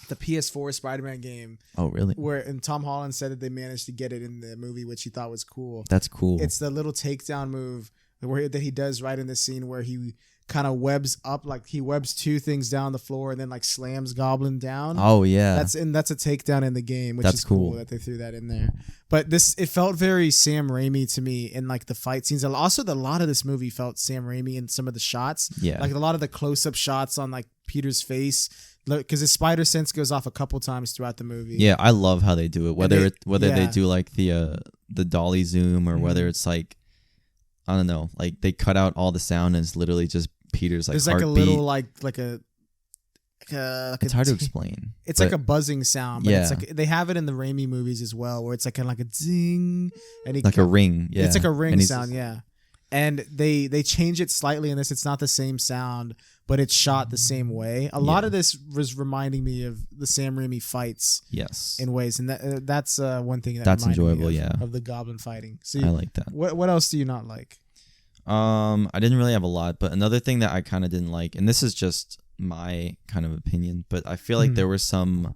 PS4 Spider-Man game. Oh, really? And Tom Holland said that they managed to get it in the movie, which he thought was cool. That's cool. It's the little takedown move that he does right in the scene where he kind of webs up, like he webs two things down the floor and then like slams Goblin down. Oh yeah, that's a takedown in the game, which is cool that they threw that in there. But it felt very Sam Raimi to me in like the fight scenes. Also, a lot of this movie felt Sam Raimi in some of the shots. Yeah, like a lot of the close-up shots on like Peter's face, because his spider sense goes off a couple times throughout the movie. Yeah, I love how they do it. Whether they do like the dolly zoom or whether it's like, I don't know, like they cut out all the sound and it's literally just Peter's like there's heartbeat. Like a little like it's hard to explain. It's like a buzzing sound, but it's like they have it in the Raimi movies as well, where it's like kind of like a zing, and like a ring. Yeah, it's like a ring sound. Yeah, and they change it slightly in this. It's not the same sound, but it's shot the same way. A lot of this was reminding me of the Sam Raimi fights. Yes, in ways, and that's one thing that's enjoyable. Of the goblin fighting. So I like that. What else do you not like? I didn't really have a lot, but another thing that I kind of didn't like, and this is just my kind of opinion, but I feel like there were some,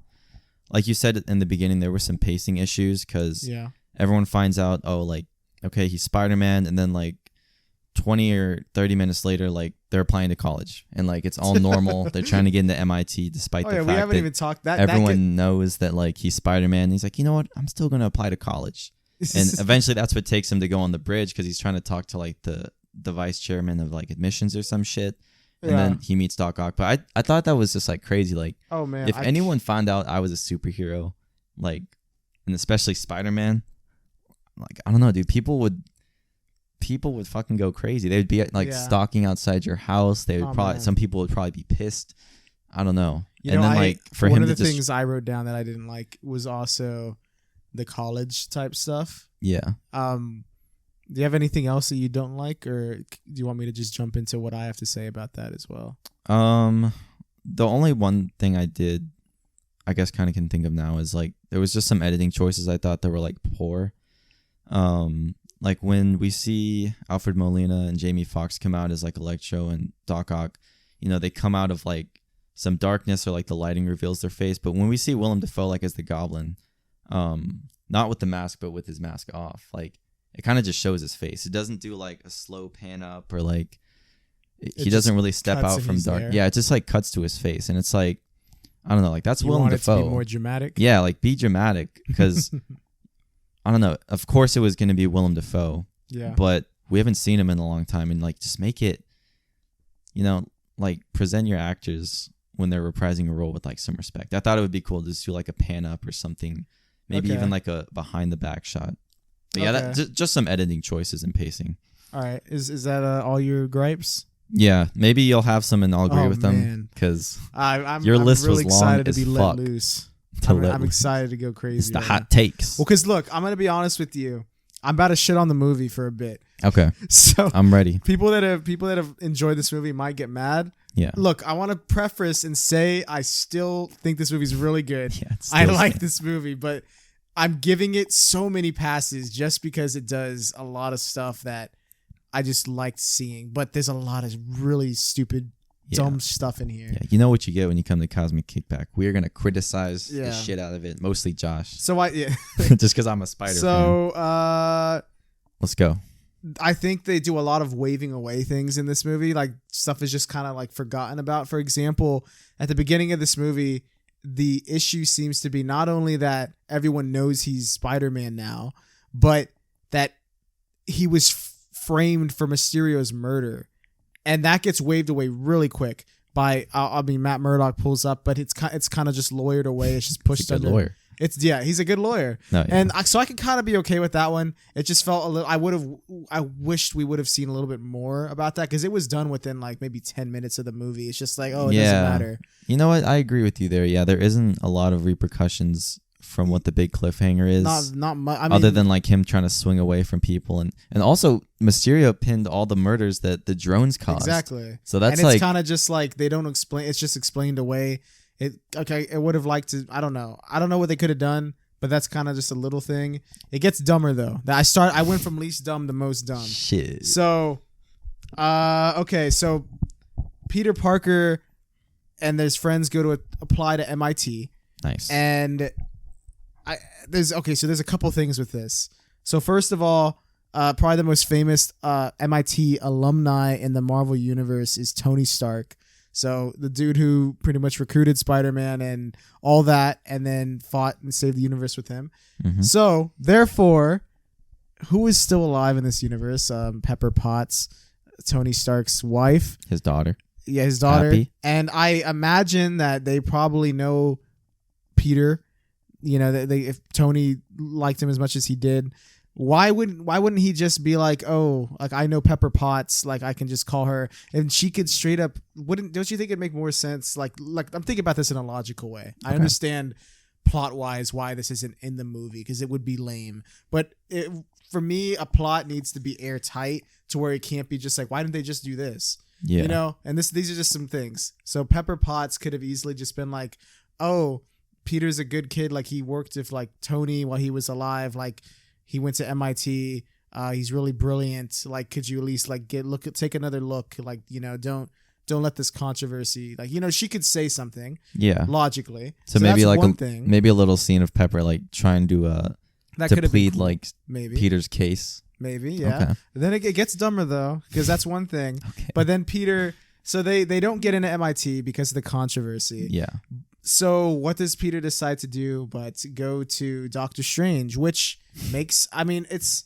like you said in the beginning, there were some pacing issues because everyone finds out, oh, like, okay, he's Spider-Man, and then like 20 or 30 minutes later, like they're applying to college and like it's all normal. They're trying to get into MIT despite the fact we haven't even talked that everyone knows that like he's Spider-Man. And he's like, you know what? I'm still going to apply to college. And eventually that's what takes him to go on the bridge because he's trying to talk to like the vice chairman of like admissions or some shit. And then he meets Doc Ock. But I thought that was just like crazy. Like, oh man, if anyone found out I was a superhero, like, and especially Spider-Man, like, I don't know, dude, people would fucking go crazy. They would be like stalking outside your house. They would some people would probably be pissed. I don't know. For one him of the things I wrote down that I didn't like was also the college type stuff. Yeah. Do you have anything else that you don't like, or do you want me to just jump into what I have to say about that as well? The only one thing I did, I guess, kind of can think of now is like there was just some editing choices I thought that were like poor. Like when we see Alfred Molina and Jamie Foxx come out as like Electro and Doc Ock, you know, they come out of like some darkness or like the lighting reveals their face. But when we see Willem Dafoe like as the Goblin, not with the mask but with his mask off, like it kind of just shows his face. It doesn't do like a slow pan up or like he doesn't really step out from dark. There. Yeah, it just like cuts to his face, and it's like, I don't know, like that's Willem Dafoe. You want it to be more dramatic? Yeah, like be dramatic because I don't know. Of course, it was going to be Willem Dafoe. Yeah, but we haven't seen him in a long time, and like just make it, you know, like present your actors when they're reprising a role with like some respect. I thought it would be cool to just do like a pan up or something, maybe even like a behind the back shot. But yeah, just some editing choices and pacing. All right, is that all your gripes? Yeah, maybe you'll have some and I'll agree with them because your list really was long excited as to be fuck. Let loose. I'm excited to go crazy. It's the hot takes. Well, because look, I'm gonna be honest with you. I'm about to shit on the movie for a bit. Okay. So I'm ready. People that have enjoyed this movie might get mad. Yeah. Look, I want to preface and say I still think this movie's really good. Yeah, I like this movie, but I'm giving it so many passes just because it does a lot of stuff that I just liked seeing. But there's a lot of really stupid, dumb stuff in here. Yeah, you know what you get when you come to Cosmic Kickback. We are going to criticize the shit out of it, mostly Josh. So just because I'm a Spider fan. So, let's go. I think they do a lot of waving away things in this movie. Like stuff is just kind of like forgotten about. For example, at the beginning of this movie, the issue seems to be not only that everyone knows he's Spider-Man now, but that he was framed for Mysterio's murder. And that gets waved away really quick by, Matt Murdock pulls up, but it's kind of just lawyered away. It's just pushed under. Lawyer. He's a good lawyer. And so I can kind of be okay with that one. It just felt a little, I wished we would have seen a little bit more about that because it was done within like maybe 10 minutes of the movie. It's just like, it doesn't matter. You know what? I agree with you there. Yeah, there isn't a lot of repercussions from what the big cliffhanger is. Not much. Other than like him trying to swing away from people. And also Mysterio pinned all the murders that the drones caused. Exactly. So that's and it's kind of just like they don't explain. It's just explained away. It would have liked to. I don't know what they could have done, but that's kind of just a little thing. It gets dumber though. I went from least dumb to most dumb. Shit. So, okay. So Peter Parker and his friends go to apply to MIT. Nice. And there's a couple things with this. So first of all, probably the most famous MIT alumni in the Marvel universe is Tony Stark. So the dude who pretty much recruited Spider-Man and all that, and then fought and saved the universe with him. Mm-hmm. So therefore, who is still alive in this universe? Pepper Potts, Tony Stark's wife, his daughter. Yeah, his daughter. Happy. And I imagine that they probably know Peter. You know, that if Tony liked him as much as he did, why wouldn't he just be like, oh, like I know Pepper Potts, like I can just call her and she could straight up don't you think it'd make more sense? Like I'm thinking about this in a logical way. Okay. I understand plot wise why this isn't in the movie because it would be lame. But for me, a plot needs to be airtight to where it can't be just like, why didn't they just do this? Yeah. You know, and these are just some things. So Pepper Potts could have easily just been like, oh, Peter's a good kid. Like he worked with like Tony while he was alive. Like he went to MIT. He's really brilliant. Like, could you at least like take another look? Like, you know, don't let this controversy. Like, you know, she could say something. Yeah. Logically. So maybe that's like one thing. Maybe a little scene of Pepper like trying to plead cool. like maybe Peter's case. Maybe, yeah. Okay. Then it gets dumber though, because that's one thing. Okay. But then Peter, so they don't get into MIT because of the controversy. Yeah. So what does Peter decide to do but go to Doctor Strange, which makes, I mean, it's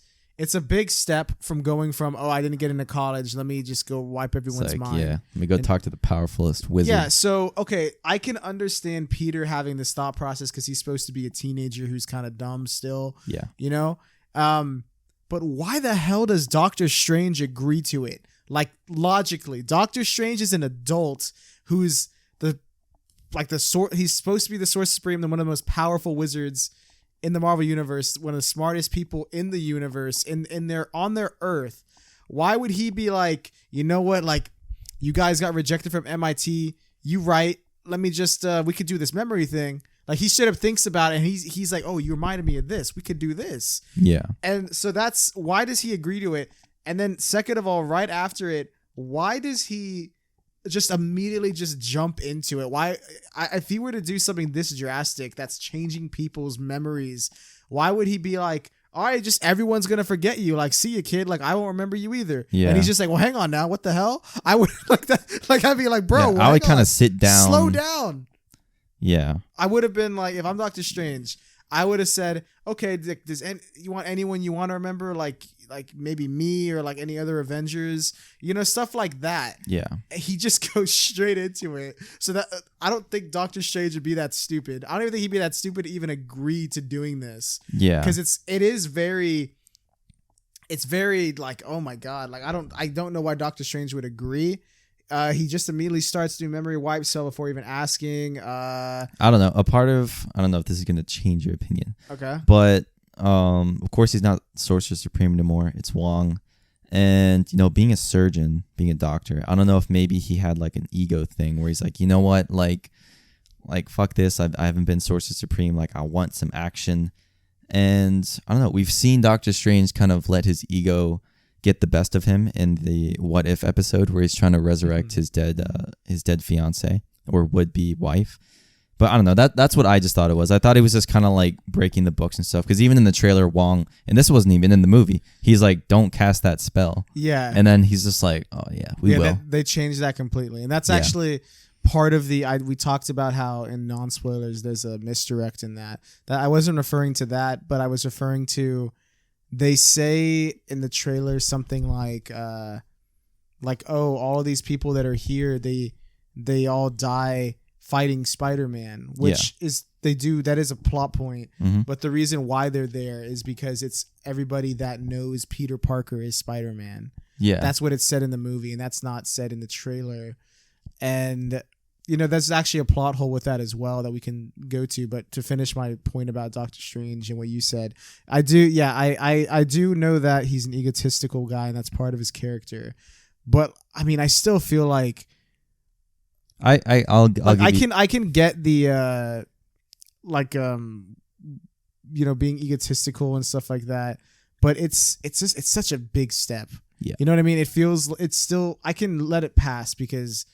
a big step from going from, oh, I didn't get into college, let me just go wipe everyone's mind. Yeah, let me go talk to the powerfulest wizard. Yeah, so, okay, I can understand Peter having this thought process because he's supposed to be a teenager who's kind of dumb still. Yeah. You know? But why the hell does Doctor Strange agree to it? Like, logically, Doctor Strange is an adult who's he's supposed to be the Sorcerer Supreme, one of the most powerful wizards in the Marvel Universe, one of the smartest people in the universe, on their Earth. Why would he be like, you know what, like, you guys got rejected from MIT, you right, let me just, we could do this memory thing. Like, he straight up thinks about it, and he's like, oh, you reminded me of this, we could do this. Yeah. And so that's, why does he agree to it? And then second of all, right after it, why does he just immediately just jump into it? Why, if he were to do something this drastic that's changing people's memories, why would he be like, all right, just everyone's gonna forget you, like, see you, kid, like I won't remember you either? Yeah. And he's just like, well, hang on now, what the hell? I would like that, like I'd be like, bro, I would kind of sit down, slow down. Yeah. I would have been like, if I'm Doctor Strange, I would have said, okay, Dick, you want anyone you want to remember, like maybe me or like any other Avengers, you know, stuff like that. Yeah. He just goes straight into it. So that I don't think Doctor Strange would be that stupid. I don't even think he'd be that stupid to even agree to doing this. Yeah. Because it's very like, oh my God, like I don't know why Doctor Strange would agree. He just immediately starts doing memory wipe cell before even asking. I don't know. I don't know if this is going to change your opinion. Okay. But of course he's not Sorcerer Supreme anymore. It's Wong. And, you know, being a surgeon, being a doctor, I don't know if maybe he had like an ego thing where he's like, you know what, like fuck this. I haven't been Sorcerer Supreme. Like, I want some action. And I don't know. We've seen Doctor Strange kind of let his ego get the best of him in the What If episode where he's trying to resurrect his dead fiance or would-be wife. But I don't know. That's what I just thought it was. I thought he was just kind of like breaking the books and stuff. Because even in the trailer, Wong, and this wasn't even in the movie, he's like, don't cast that spell. Yeah. And then he's just like, oh yeah, we will. They changed that completely. And that's actually part of we talked about how in non-spoilers there's a misdirect in that I wasn't referring to that, but I was referring to, they say in the trailer something like, oh, all of these people that are here, they all die fighting Spider-Man, which that is a plot point. Mm-hmm. But the reason why they're there is because it's everybody that knows Peter Parker is Spider-Man. Yeah. That's what it's said in the movie, and that's not said in the trailer. And, you know, there's actually a plot hole with that as well that we can go to. But to finish my point about Doctor Strange and what you said, I do know that he's an egotistical guy and that's part of his character. But I mean, I still feel like I can get the you know, being egotistical and stuff like that. But it's such a big step. Yeah. You know what I mean? It's still, I can let it pass because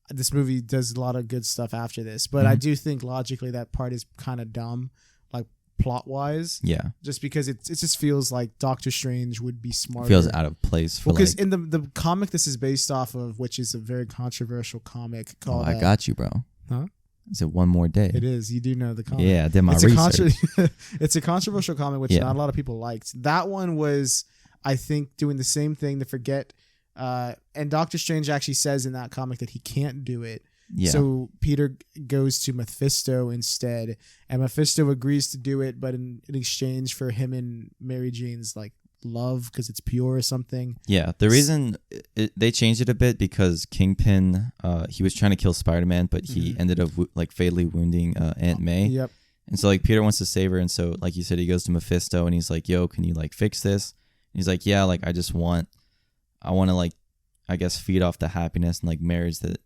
this movie does a lot of good stuff after this, but I do think logically that part is kind of dumb, like plot wise. Yeah. Just because it just feels like Doctor Strange would be smarter. Feels out of place. Because in the comic this is based off of, which is a very controversial comic called. I got you, bro. Huh? Is it One More Day? It is. You do know the comic. Yeah, I did my research. It's a controversial comic, which not a lot of people liked. That one was, I think, doing the same thing to forget And Doctor Strange actually says in that comic that he can't do it. Yeah. So Peter goes to Mephisto instead, and Mephisto agrees to do it, but in exchange for him and Mary Jane's like love, because it's pure or something. Yeah, the reason they changed it a bit because Kingpin, he was trying to kill Spider-Man, but he ended up like fatally wounding Aunt May. Yep. And so like Peter wants to save her, and so like you said, he goes to Mephisto and he's like, "Yo, can you like fix this?" And he's like, "Yeah, like I want to like, I guess feed off the happiness and like marriage that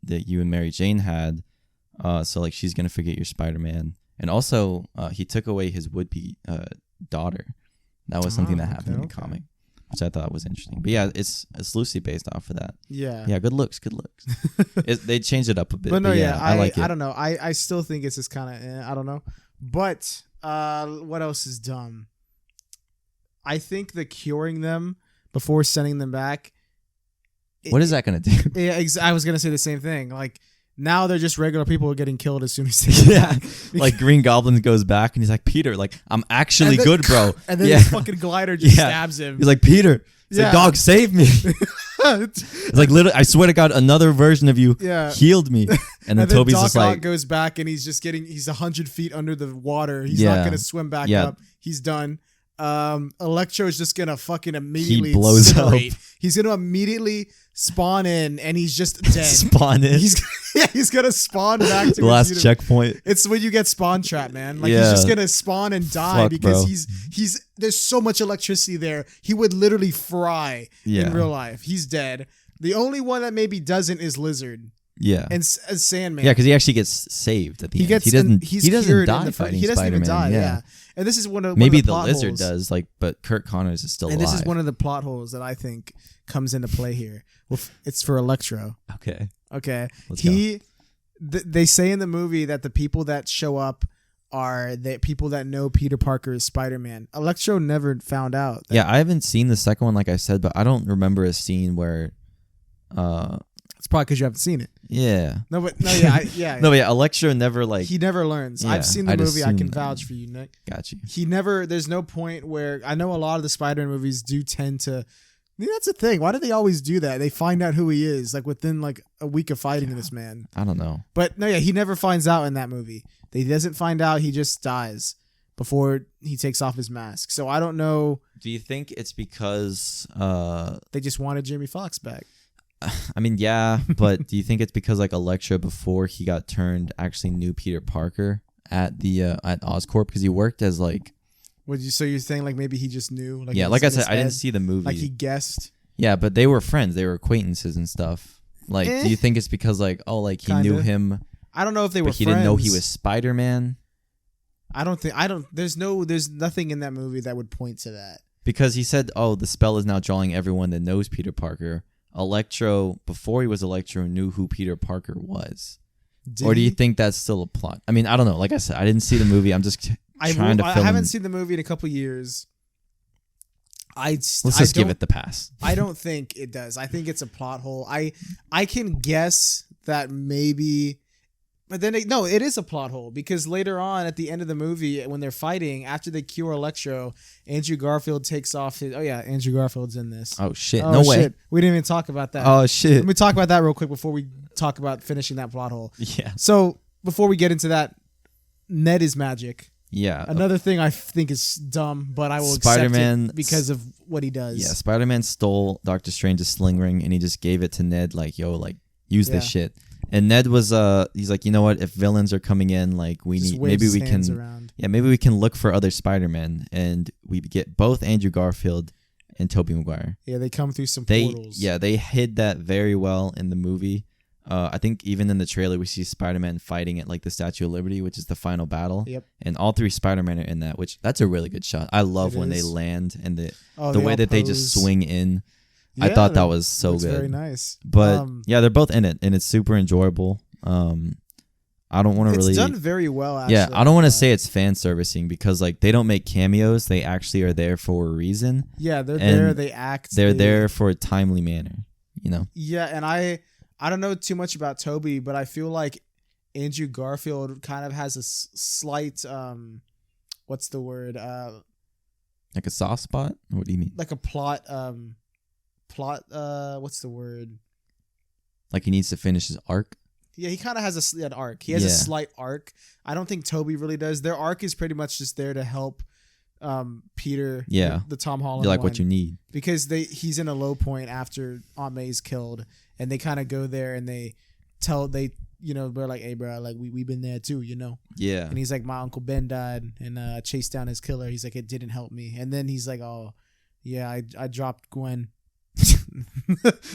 you and Mary Jane had. So like she's gonna forget your Spider-Man." And also, he took away his would-be daughter. That was something that happened in the comic, which I thought was interesting. But yeah, it's loosely based off of that. Yeah. Yeah, good looks. They changed it up a bit. But no, yeah, I like it. I don't know. I still think it's just kind of, I don't know. But what else is dumb? I think the curing them before sending them back. What is that going to do? Yeah, I was going to say the same thing. Like, now they're just regular people getting killed as soon as they get back. Like Green Goblin goes back and he's like, "Peter, like I'm actually good, bro." And then his fucking glider just stabs him. He's like, "Peter, it's like, dog, save me." It's like literally, I swear to God, another version of you healed me. And then Toby's just like, goes back and he's 100 feet under the water. He's not gonna swim back up. He's done. Electro is just gonna fucking immediately blows incinerate. Up. He's gonna immediately spawn in and he's just dead. Spawn in. He's gonna spawn back to the last checkpoint. It's when you get spawn trap, man. Like he's just gonna spawn and die because he's there's so much electricity there. He would literally fry in real life. He's dead. The only one that maybe doesn't is Lizard. Yeah, and Sandman. Yeah, because he actually gets saved at the end. He doesn't die fighting Spider-Man. He doesn't even die. Yeah. And this is one of maybe the Lizard holes. Does like, but Kirk Connors is still alive. And this is one of the plot holes that I think comes into play here. Well, it's for Electro. Okay. Let's go. They say in the movie that the people that show up are the people that know Peter Parker is Spider-Man. Electro never found out. Yeah, I haven't seen the second one, like I said, but I don't remember a scene where. It's probably because you haven't seen it. Yeah. No, but Electro never like. He never learns. Yeah, I've seen the movie. I can vouch for you, Nick. Got you. He never. There's no point where I know a lot of the Spider-Man movies do tend to. I mean, that's the thing. Why do they always do that? They find out who he is like within like a week of fighting this man. I don't know. But no, he never finds out in that movie. He doesn't find out. He just dies before he takes off his mask. So I don't know. Do you think it's because they just wanted Jamie Foxx back? I mean, yeah, but do you think it's because like Electro before he got turned actually knew Peter Parker at the at Oscorp because he worked as like. So you're saying like maybe he just knew? Like yeah, like I said, I didn't see the movie. Like he guessed. Yeah, but they were friends. They were acquaintances and stuff. Like, do you think it's because like he knew him? I don't know if they were. But he friends. didn't know he was Spider-Man. There's nothing in that movie that would point to that. Because he said, the spell is now drawing everyone that knows Peter Parker. Electro, before he was Electro, knew who Peter Parker was. Or do you think that's still a plot? I mean, I don't know. Like I said, I didn't see the movie. I'm just trying to fill I haven't seen the movie in a couple years. Let's just give it the pass. I don't think it does. I think it's a plot hole. I can guess that maybe... But then, it is a plot hole because later on at the end of the movie, when they're fighting, after they cure Electro, Andrew Garfield takes off his... Oh, yeah, Andrew Garfield's in this. Oh, shit. No way. Shit. We didn't even talk about that. Oh, shit. Let me talk about that real quick before we talk about finishing that plot hole. Yeah. So, before we get into that, Ned is magic. Yeah. Another thing I think is dumb, but I will Spider-Man, accept it because of what he does. Yeah, Spider-Man stole Doctor Strange's sling ring, and he just gave it to Ned, like, yo, like, use this shit. And Ned was he's like, you know what? If villains are coming in, like maybe we can look for other Spider-Men, and we get both Andrew Garfield and Tobey Maguire. Yeah, they come through some portals. Yeah, they hid that very well in the movie. I think even in the trailer we see Spider-Man fighting at like the Statue of Liberty, which is the final battle. Yep. And all three Spider-Men are in that, that's a really good shot. I love when they land and the way that they just swing in. I thought that was so good. Very nice. But they're both in it, and it's super enjoyable. I don't want to really. It's done very well. Actually. Yeah, I don't want to say it's fan servicing because like they don't make cameos; they actually are there for a reason. Yeah, they're there. They act. They're there for a timely manner. You know. Yeah, and I don't know too much about Toby, but I feel like Andrew Garfield kind of has a slight what's the word? Like a soft spot? What do you mean? Like a plot plot. What's the word? Like he needs to finish his arc. Yeah, he kind of has an arc. He has a slight arc. I don't think Toby really does. Their arc is pretty much just there to help Peter. Yeah, the Tom Holland. You're like what you need because he's in a low point after Aunt May's killed, and they kind of go there and they're like, hey bro, like we've been there too, you know. Yeah. And he's like, my Uncle Ben died and chased down his killer. He's like, it didn't help me. And then he's like, oh yeah, I dropped Gwen.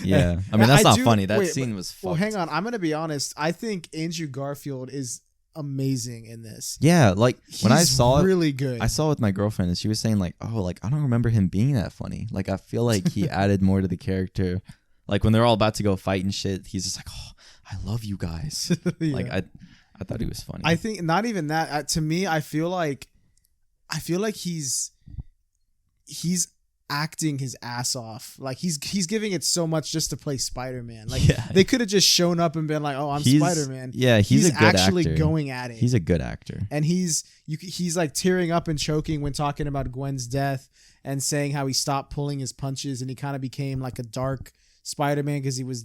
Yeah, I mean that's not funny. That scene was fucked. Well, hang on, I'm gonna be honest. I think Andrew Garfield is amazing in this. Yeah, like when I saw really good. I saw it with my girlfriend and she was saying like, oh, like I don't remember him being that funny. Like I feel like he added more to the character. Like when they're all about to go fight and shit, he's just like, oh, I love you guys. Yeah. Like I thought he was funny. I think not even that. To me, I feel like he's acting his ass off. Like he's giving it so much just to play Spider-Man. Like they could have just shown up and been like, "Oh, I'm Spider-Man." Yeah, he's a good actually actor. Going at it. He's a good actor. And he's like tearing up and choking when talking about Gwen's death and saying how he stopped pulling his punches and he kind of became like a dark Spider-Man because he was,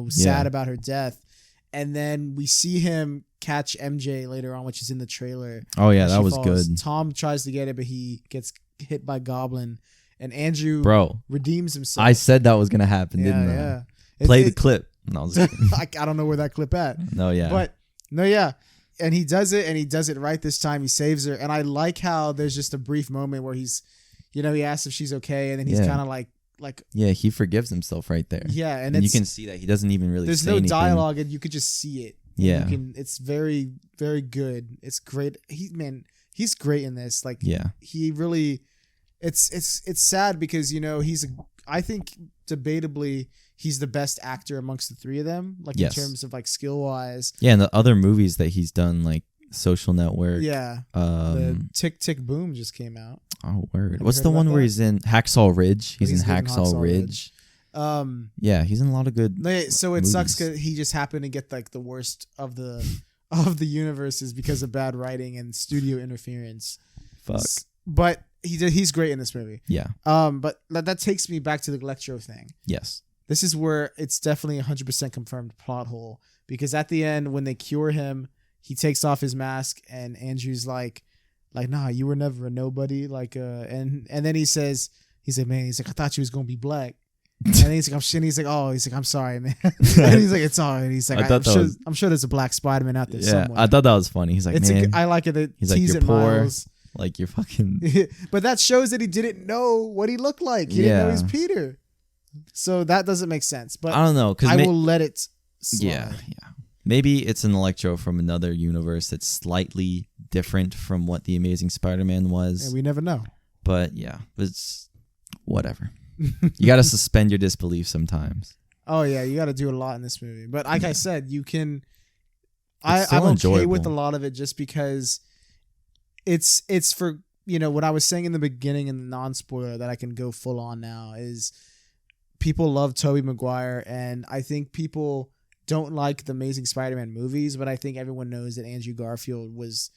sad about her death. And then we see him catch MJ later on, which is in the trailer. Oh yeah, that was good. Tom tries to get it, but he gets hit by Goblin. And Andrew redeems himself. I said that was going to happen, didn't I? Yeah. Play the clip. No, I don't know where that clip at. No, yeah. But, no, yeah. And he does it, and he does it right this time. He saves her. And I like how there's just a brief moment where he's, he asks if she's okay, and then he's kind of like. Yeah, he forgives himself right there. Yeah, and you can see that he doesn't even really there's say no anything. dialogue, and you could just see it. Yeah. It's very, very good. It's great. He's great in this. Like, he really... It's sad because I think debatably he's the best actor amongst the three of them, like in terms of like skill wise. Yeah, and the other movies that he's done, like Social Network. Yeah. The Tick Tick Boom just came out. Oh word! What's the one where he's in Hacksaw Ridge? He's in Hacksaw Ridge. Yeah, he's in a lot of good. So it sucks because he just happened to get like the worst of the universes because of bad writing and studio interference. Fuck. But he's great in this movie. Yeah. But that takes me back to the Electro thing. Yes. This is where it's definitely 100% confirmed plot hole because at the end when they cure him, he takes off his mask and Andrew's like, nah, you were never a nobody. Like, and then he said, man, he's like, I thought you was gonna be black. And then he's like, I'm sorry, man. And he's like, it's all right. He's like, I'm sure there's a black Spider-Man out there somewhere. I thought that was funny. He's like, I like it. That he's like, you're poor. Miles. Like you're fucking. But that shows that he didn't know what he looked like. He didn't know he's Peter. So that doesn't make sense. But I don't know because I will let it slide. Yeah. Maybe it's an Electro from another universe that's slightly different from what the Amazing Spider-Man was. And we never know. But yeah, it's whatever. You got to suspend your disbelief sometimes. Oh yeah, you got to do a lot in this movie. But like I said, you can. I'm okay with a lot of it just because it's for what I was saying in the beginning in the non-spoiler that I can go full on now is people love Tobey Maguire and I think people don't like the Amazing Spider-Man movies, but I think everyone knows that Andrew Garfield was,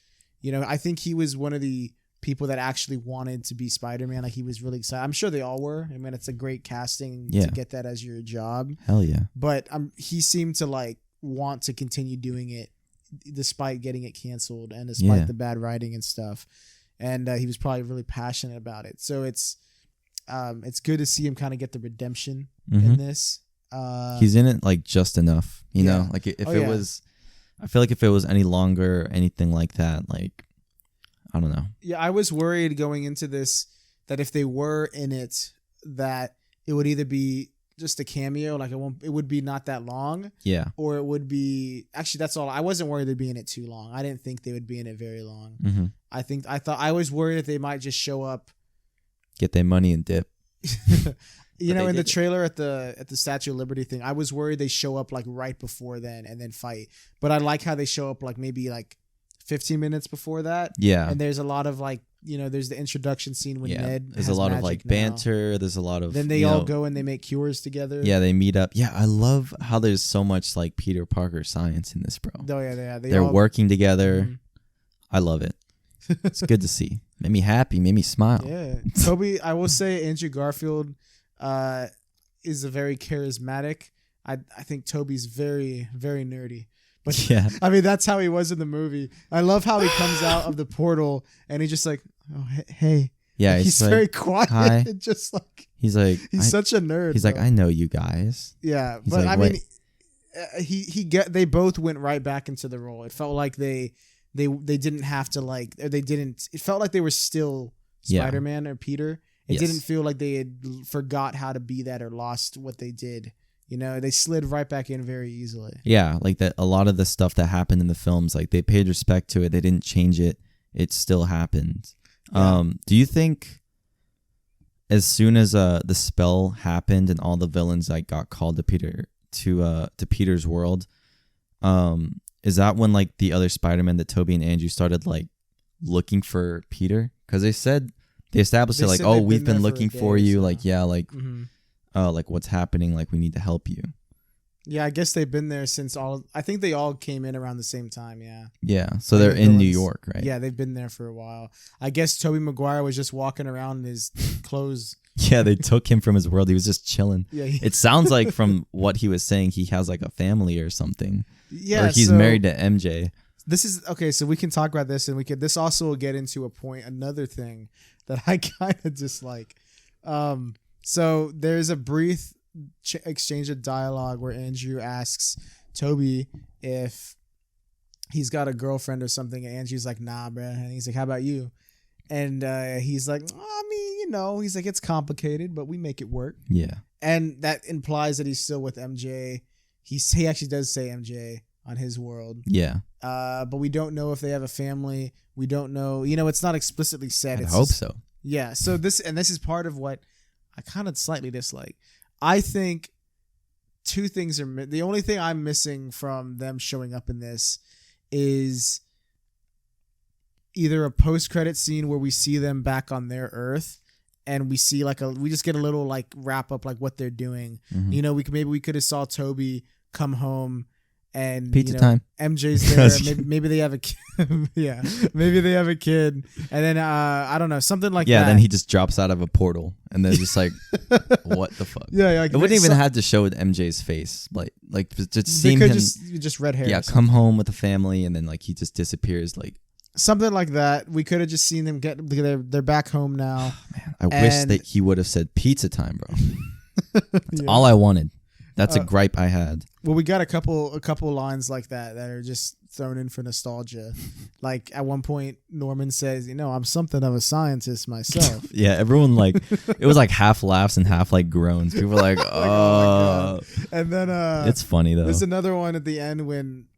I think he was one of the people that actually wanted to be Spider-Man. Like he was really excited. I'm sure they all were. I mean, it's a great casting to get that as your job. Hell yeah. But he seemed to like want to continue doing it despite getting it canceled and despite the bad writing and stuff. And he was probably really passionate about it. So it's good to see him kind of get the redemption in this. He's in it like just enough, you know, like if it was, I feel like if it was any longer, anything like that, like, I don't know. Yeah. I was worried going into this that if they were in it, that it would either be just a cameo, like it would be not that long. Yeah. Or it would be, actually that's all. I wasn't worried they'd be in it too long. I didn't think they would be in it very long. Mm-hmm. I was worried that they might just show up. Get their money and dip. In the trailer at the Statue of Liberty thing, I was worried they show up like right before then and then fight. But I like how they show up like maybe like 15 minutes before that. Yeah. And there's a lot of like, there's the introduction scene with Ned. There's a lot of like banter. Now. There's a lot of. Then they all go and they make cures together. Yeah, they meet up. Yeah, I love how there's so much like Peter Parker science in this, bro. Oh yeah, they're working together. Mm-hmm. I love it. It's good to see. Made me happy. Made me smile. Yeah, Toby. I will say Andrew Garfield. is a very charismatic. I think Tobey's very, very nerdy. But yeah, I mean, that's how he was in the movie. I love how he comes out of the portal and he's just like, oh, hey. Yeah, like, he's very quiet. Hi. And just like he's like he's such a nerd. He's bro. like, I know you guys. Yeah, he's but like, I mean, they both went right back into the role. It felt like they didn't have to like, or they didn't. It felt like they were still Spider-Man or Peter. It didn't feel like they had forgot how to be that or lost what they did. You know, they slid right back in very easily. Yeah, like that. A lot of the stuff that happened in the films, like they paid respect to it. They didn't change it. It still happened. Yeah. Do you think as soon as the spell happened and all the villains like got called to Peter's world, is that when like the other Spider-Man, that Tobey and Andrew started like looking for Peter? Because they established it like, oh, we've been looking for you. So. Like, yeah, like. Mm-hmm. Like what's happening, like we need to help you. Yeah, I guess they've been there since I think they all came in around the same time, yeah. Yeah, so they're in New York, right? Yeah, they've been there for a while. I guess Tobey Maguire was just walking around in his clothes. Yeah, they took him from his world. He was just chilling. Yeah, it sounds like from what he was saying, he has like a family or something. Yeah, or he's married to MJ. This is, okay, so we can talk about this, and this also will get into another thing that I kind of dislike. So there's a brief exchange of dialogue where Andrew asks Tobey if he's got a girlfriend or something, and Andrew's like, nah, bro. And he's like, how about you? And he's like, I mean, you know, he's like, it's complicated, but we make it work. Yeah. And that implies that he's still with MJ. He actually does say MJ on his world. Yeah. But we don't know if they have a family. We don't know. You know, it's not explicitly said. I hope so. Yeah. So this is part of what I kind of slightly dislike. I think two things are the only thing I'm missing from them showing up in this is either a post-credit scene where we see them back on their Earth and we see we just get a little like wrap up like what they're doing. Mm-hmm. You know, we could have saw Tobey come home and pizza time. MJ's there. maybe they have a kid. Yeah, maybe they have a kid, and then I don't know, something like that. Yeah, then he just drops out of a portal, and they're just like, "What the fuck?" Yeah, like, it wouldn't even have to show with MJ's face, like just seeing him just red hair. Yeah, come home with a family, and then like he just disappears, like something like that. We could have just seen them get. They're back home now. Man, I wish that he would have said pizza time, bro. That's all I wanted. That's a gripe I had. Well, we got a couple lines like that are just thrown in for nostalgia. Like at one point, Norman says, I'm something of a scientist myself. Yeah, everyone like, it was like half laughs and half like groans. People were like, oh. And then it's funny though. There's another one at the end when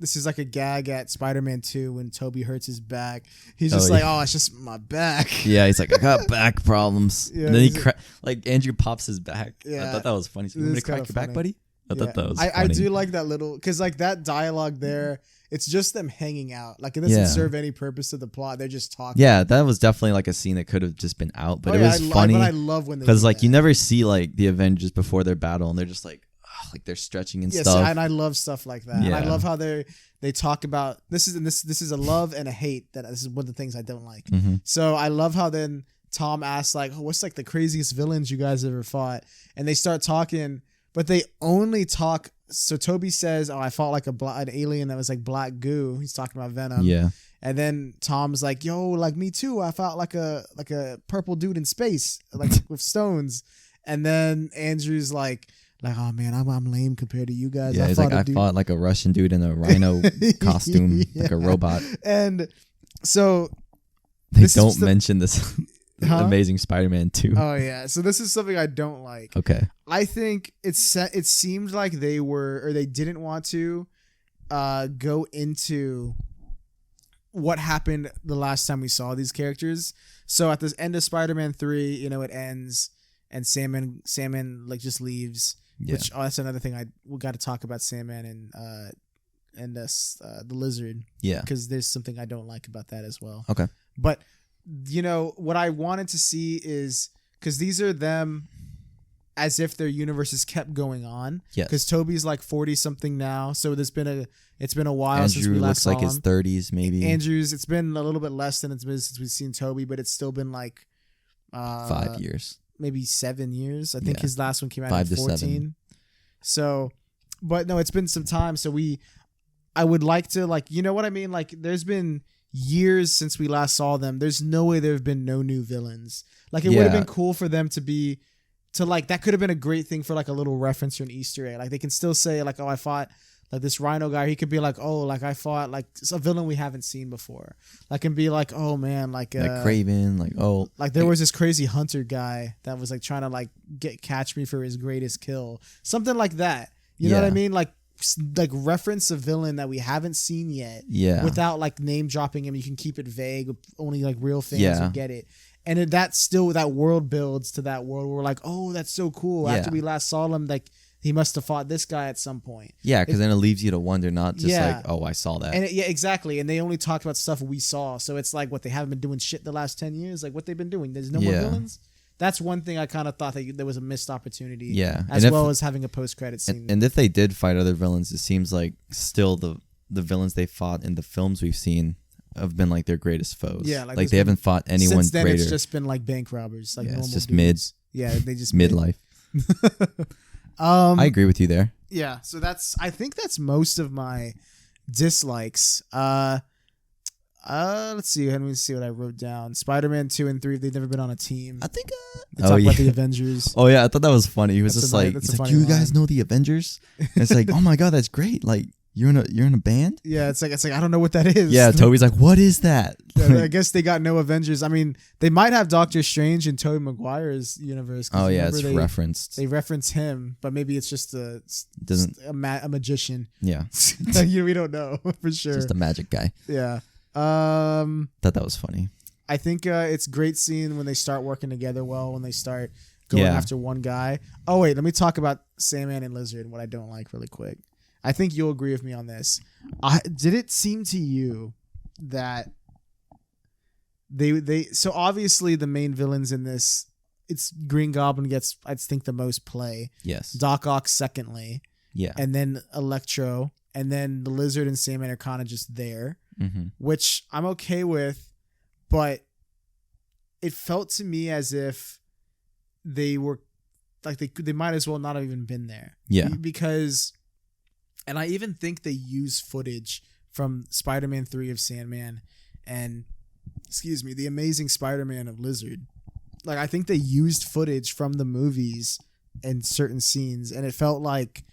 this is like a gag at Spider-Man 2 when Tobey hurts his back. He's just oh, it's just my back. Yeah, he's like, I got back problems. Yeah, and then he Andrew pops his back. Yeah, I thought that was funny. So you want me to crack your back, buddy? I thought that was funny. I do like that little, because like that dialogue there, it's just them hanging out. Like it doesn't serve any purpose to the plot. They're just talking. Yeah, that was definitely like a scene that could have just been out, but it was funny. But I love when they because like you never see like the Avengers before their battle, and they're just like they're stretching and stuff. And I love stuff like that. Yeah. And I love how they talk about this is a love and a hate. That this is one of the things I don't like. Mm-hmm. So I love how then Tom asks like, what's like the craziest villains you guys ever fought? And they start talking, but they only talk. So Tobey says, "Oh, I fought like an alien that was like black goo." He's talking about Venom. Yeah. And then Tom's like, "Yo, like me too. I fought like a purple dude in space, like with stones." And then Andrew's like, "Oh man, I'm lame compared to you guys." Yeah, he's like, I fought like a Russian dude in a rhino costume, like a robot. And so they don't mention this. Amazing Spider-Man 2. Oh yeah, so this is something I don't like. Okay, I think it seemed like they didn't want to go into what happened the last time we saw these characters. So at the end of Spider-Man 3, it ends and Sandman like just leaves. Yeah. Which that's another thing we got to talk about, Sandman and the Lizard. Yeah, because there's something I don't like about that as well. Okay, but what I wanted to see is, because these are them as if their universes kept going on. Yes. Because Tobey's like 40 something now, so it's been a while since we last saw him. Andrew looks like his 30s maybe. It's been a little bit less than it's been since we've seen Tobey, but it's still been like 5 years. maybe 7 years. I think his last one came out 5 in to 14. 7. So, but no, it's been some time. So I would like to, like, you know what I mean? Like, there's been years since we last saw them. There's no way there have been no new villains. Like, it would have been cool for them to like, that could have been a great thing for like a little reference or an Easter egg. Like, they can still say like, oh, I fought like this Rhino guy. He could be like, oh, like I fought like a villain we haven't seen before. Like, and be like, oh man, like Kraven, like there was this crazy hunter guy that was like trying to like catch me for his greatest kill. Something like that. You know what I mean? Like reference a villain that we haven't seen yet. Yeah. Without like name dropping him. You can keep it vague. Only like real fans will get it. And that world builds to that world where we're like, oh, that's so cool. After we last saw him, like he must have fought this guy at some point. Yeah, because then it leaves you to wonder, not just like, oh, I saw that. And exactly. And they only talked about stuff we saw. So it's like, what, they haven't been doing shit the last 10 years? Like what they've been doing. There's no more villains. That's one thing I kind of thought that there was a missed opportunity. Yeah. As well as having a post-credit scene. And if they did fight other villains, it seems like still the villains they fought in the films we've seen have been like their greatest foes. Yeah. Like they haven't fought anyone since then, greater. It's just been like bank robbers. Like normal it's just dudes. Yeah, they just midlife. I agree with you there. Yeah, so I think that's most of my dislikes. Let's see. Let me see what I wrote down. Spider-Man 2 and 3. They've never been on a team. I think. They talk about the Avengers. Oh yeah, I thought that was funny. He was just like, he's like, you guys know the Avengers? And it's like, oh my god, that's great. Like you're in a band. Yeah, it's like I don't know what that is. Yeah, Toby's like, what is that? Yeah, I guess they got no Avengers. I mean, they might have Doctor Strange in Tobey Maguire's universe. Oh yeah, it's referenced. They reference him, but maybe it's just a magician. Yeah, we don't know for sure. Just a magic guy. Yeah. Thought that was funny. I think it's great seeing when they start working together well, when they start going after one guy. Oh wait, let me talk about Sandman and Lizard and what I don't like really quick. I think you'll agree with me on this. Did it seem to you that they so obviously the main villains in this, it's Green Goblin gets, I think, the most play. Yes. Doc Ock secondly. Yeah. And then Electro, and then the Lizard and Sandman are kind of just there, which I'm okay with, but it felt to me as if they were like they might as well not have even been there. Yeah. Because, and I even think they use footage from Spider-Man 3 of Sandman and, The Amazing Spider-Man of Lizard. Like, I think they used footage from the movies in certain scenes, and it felt like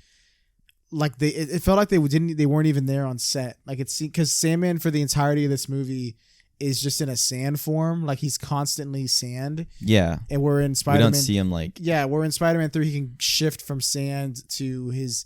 it felt like they weren't even there on set. Like, it's because Sandman for the entirety of this movie is just in a sand form. Like, he's constantly sand. Yeah. And we're in Spider-Man. We don't see him like... Yeah, we're in Spider-Man 3. He can shift from sand to his...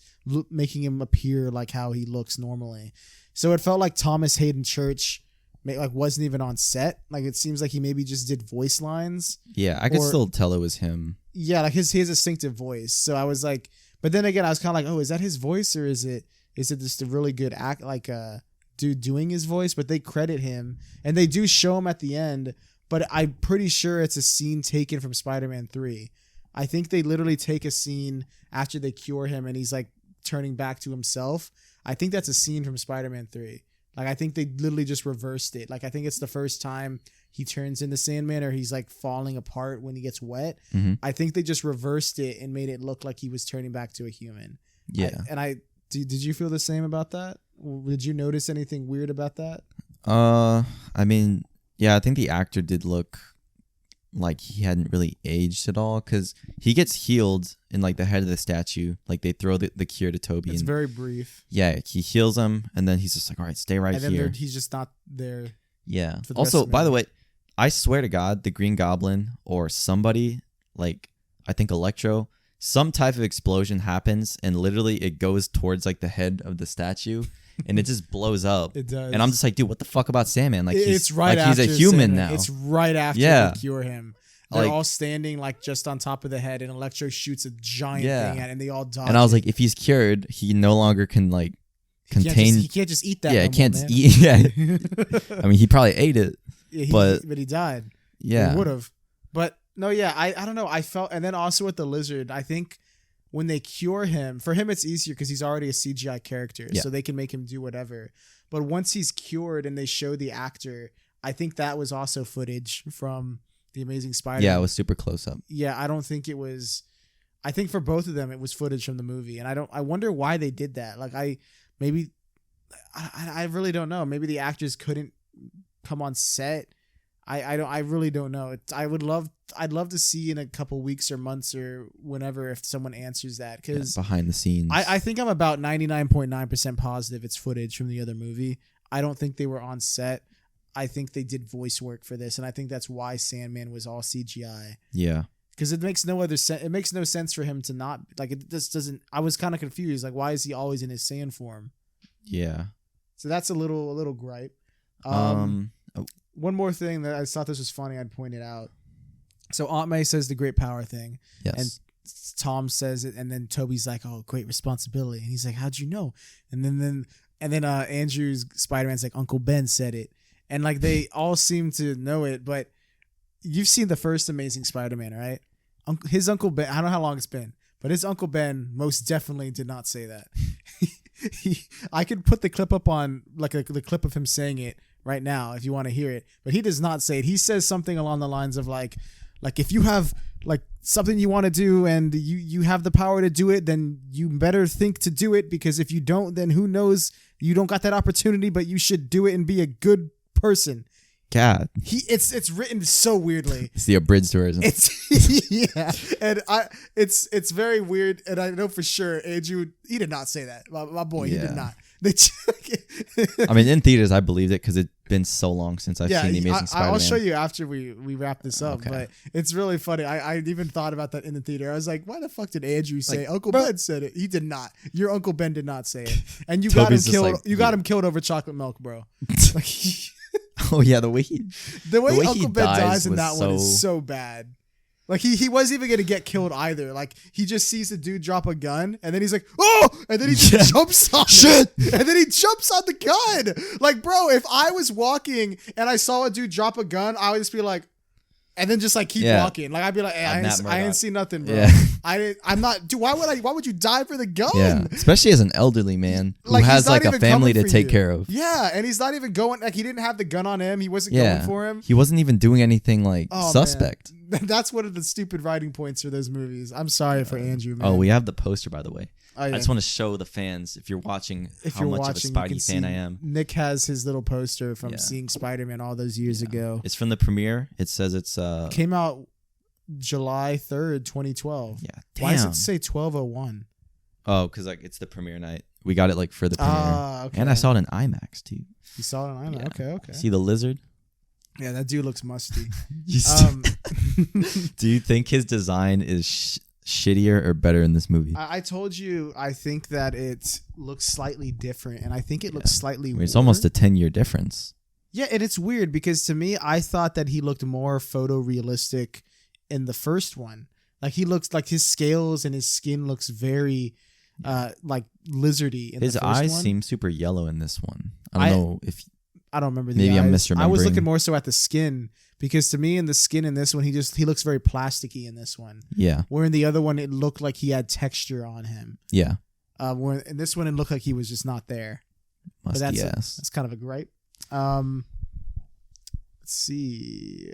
making him appear like how he looks normally. So it felt like Thomas Hayden Church like wasn't even on set. Like, it seems like he maybe just did voice lines. Yeah, I could still tell it was him. Yeah, like his distinctive voice. So I was like... But then again, I was kind of like, oh, is that his voice, or is it just a really good act, like dude doing his voice? But they credit him, and they do show him at the end. But I'm pretty sure it's a scene taken from Spider-Man 3. I think they literally take a scene after they cure him, and he's like turning back to himself. I think that's a scene from Spider-Man 3. Like, I think they literally just reversed it. Like, I think it's the first time he turns into Sandman, or he's like falling apart when he gets wet. I think they just reversed it and made it look like he was turning back to a human. Yeah. Did you feel the same about that? Did you notice anything weird about that? I mean, yeah, I think the actor did look like he hadn't really aged at all, because he gets healed in like the head of the statue. Like, they throw the cure to Toby. It's very brief. Yeah, he heals him, and then he's just like, all right, stay right here. And then he's just not there. Yeah. Also, by the way, I swear to God, the Green Goblin or somebody, like, I think Electro, some type of explosion happens, and literally it goes towards like the head of the statue. And it just blows up. It does. And I'm just like, dude, what the fuck about Sandman? Like, it's right after he's a human Sandman. now. It's right after they cure him. They're all standing like just on top of the head, and Electro shoots a giant thing at it, and they all dodge. And I was like, if he's cured, he no longer can like contain. He can't just eat that. Yeah, he can't just eat. Yeah. I mean, he probably ate it. Yeah, but he died. Yeah. He would have. But no, yeah, I don't know. I felt, and then also with the Lizard, I think when they cure him, for him it's easier because he's already a CGI character, so they can make him do whatever. But once he's cured and they show the actor, I think that was also footage from the Amazing Spider-Man. Yeah, it was super close up. Yeah, I don't think it was. I think for both of them, it was footage from the movie, and I wonder why they did that. Like, I really don't know. Maybe the actors couldn't come on set. I really don't know. I'd love to see in a couple weeks or months or whenever if someone answers that, because behind the scenes. I think I'm about 99.9% positive it's footage from the other movie. I don't think they were on set. I think they did voice work for this, and I think that's why Sandman was all CGI. Yeah. Because it makes no other sense. It makes no sense for him to not, like, it just doesn't. I was kind of confused. Like, why is he always in his sand form? Yeah. So that's a little gripe. One more thing that I thought this was funny, I'd point it out. So Aunt May says the great power thing. Yes. And Tom says it, and then Toby's like, "Oh, great responsibility." And he's like, "How'd you know?" And then Andrew's Spider-Man's like, "Uncle Ben said it." And like they all seem to know it, but you've seen the first Amazing Spider-Man, right? His Uncle Ben, I don't know how long it's been, but his Uncle Ben most definitely did not say that. I could put the clip up on, like, the clip of him saying it right now if you want to hear it, but he does not say it. He says something along the lines of like if you have like something you want to do and you have the power to do it, then you better think to do it, because if you don't, then who knows, you don't got that opportunity, but you should do it and be a good person. God, it's written so weirdly. It's the abridged version. Yeah, and it's very weird, and I know for sure Andrew, he did not say that. My boy, he did not. I mean, in theaters, I believed it because it's been so long since I've seen the Amazing Spider-Man. I'll show you after we wrap this up, okay. But it's really funny. I even thought about that in the theater. I was like, why the fuck did Andrew say Uncle Ben said it? He did not. Your Uncle Ben did not say it, and you got him killed. Like, you got him killed over chocolate milk, bro. Like, oh yeah, the way Uncle Ben dies in that one is so bad. Like he wasn't even gonna get killed either. Like he just sees the dude drop a gun, and then he's like, "Oh!" and then he just jumps on it, and then he jumps on the gun. Like, bro, if I was walking and I saw a dude drop a gun, I would just be like, and then just like keep walking. Like I'd be like, "Hey, I ain't see nothing, bro. Yeah. I'm not. Dude, why would you die for the gun? Yeah, especially as an elderly man who has like a family to take care of. Yeah, and he's not even going. Like he didn't have the gun on him. He wasn't going for him. He wasn't even doing anything like suspect. Man. That's one of the stupid writing points for those movies. I'm sorry for Andrew, man. Oh, we have the poster, by the way. Oh, yeah. I just want to show the fans, if you're watching, how much of a Spidey fan I am. Nick has his little poster from seeing Spider-Man all those years ago. It's from the premiere. It says it's came out July 3rd, 2012. Yeah. Damn. Why does it say 1201? Oh, because like it's the premiere night. We got it like for the premiere. Okay. And I saw it in IMAX too. You saw it in IMAX? Yeah. Okay. See the lizard? Yeah, that dude looks musty. Do you think his design is shittier or better in this movie? I told you I think that it looks slightly different, and I think it looks slightly weird. It's almost a 10-year difference. Yeah, and it's weird because to me, I thought that he looked more photorealistic in the first one. Like he looks like his scales and his skin looks very like lizardy in his the first eyes one. Seem super yellow in this one. I don't know if I don't remember the maybe eyes. I'm misremembering. I was looking more so at the skin, because to me in the skin in this one he looks very plasticky in this one. Yeah. Where in the other one it looked like he had texture on him. Yeah. Where in this one it looked like he was just not there. Must but that's kind of a gripe. Let's see.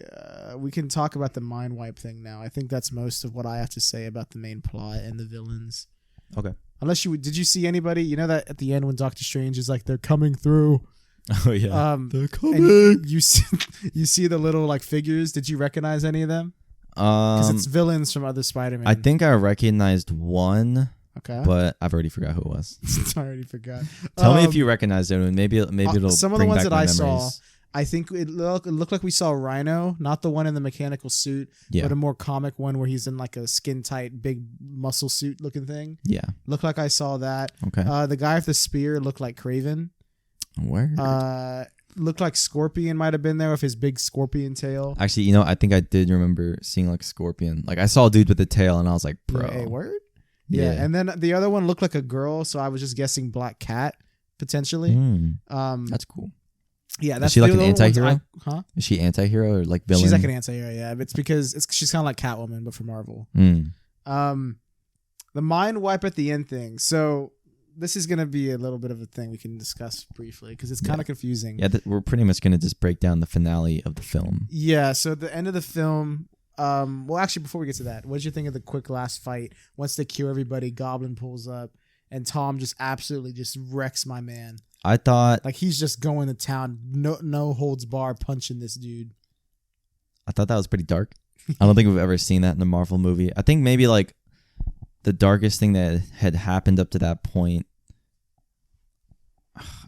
We can talk about the mind wipe thing now. I think that's most of what I have to say about the main plot and the villains. Okay. Unless did you see anybody? You know that at the end when Doctor Strange is like, they're coming through. Oh yeah. They're coming. You see the little like figures. Did you recognize any of them? Because it's villains from other Spider-Man. I think I recognized one. Okay. But I've already forgot who it was. I already forgot. Tell me if you recognize anyone. Maybe it'll some of bring the ones back that I memories. saw. I think it looked like we saw Rhino, not the one in the mechanical suit, but a more comic one where he's in like a skin tight, big muscle suit looking thing. Yeah. Looked like I saw that. Okay. The guy with the spear looked like Kraven. Where? Looked like Scorpion might have been there with his big scorpion tail. Actually, I think I did remember seeing like Scorpion. Like I saw a dude with a tail and I was like, bro. Hey, word? Yeah. And then the other one looked like a girl, so I was just guessing Black Cat, potentially. That's cool. Yeah, that's Is she like an anti-hero? Huh? Is she anti-hero or like villain? She's like an anti-hero, yeah. It's because she's kind of like Catwoman, but for Marvel. The mind wipe at the end thing. So this is gonna be a little bit of a thing we can discuss briefly because it's kind of confusing. Yeah, we're pretty much gonna just break down the finale of the film. Yeah. So at the end of the film, well, actually, before we get to that, what did you think of the quick last fight? Once they kill everybody, Goblin pulls up, and Tom just absolutely just wrecks my man. I thought like he's just going to town, no holds bar, punching this dude. I thought that was pretty dark. I don't think we've ever seen that in a Marvel movie. I think maybe like the darkest thing that had happened up to that point.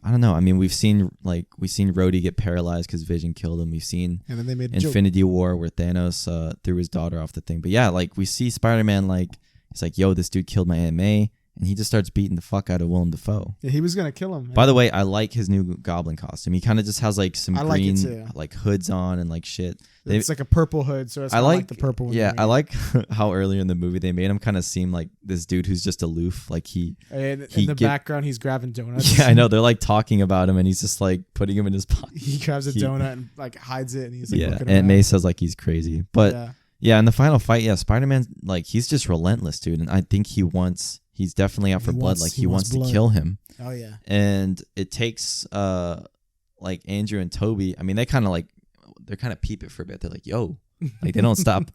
I don't know. I mean, we've seen Rhodey get paralyzed because Vision killed him. We've seen and then they made Infinity War where Thanos threw his daughter off the thing. But yeah, like we see Spider-Man he's like, yo, this dude killed my Aunt May. And he just starts beating the fuck out of Willem Dafoe. Yeah, he was going to kill him. By the way, I like his new Goblin costume. He kind of just has like some green like hoods on and like shit. It's like a purple hood, so it's like the purple one. Yeah, I like how earlier in the movie they made him kind of seem like this dude who's just aloof. Like in the background, he's grabbing donuts. Yeah, I know. They're like talking about him and he's just like putting him in his pocket. He grabs a donut and like hides it and he's like looking around. And May says like he's crazy. But yeah, in the final fight, Spider-Man, like he's just relentless, dude. And I think he's definitely out for blood. Like he wants to kill him. Oh yeah. And it takes like Andrew and Toby. I mean, they're kind of peep it for a bit. They're like, yo, like they don't stop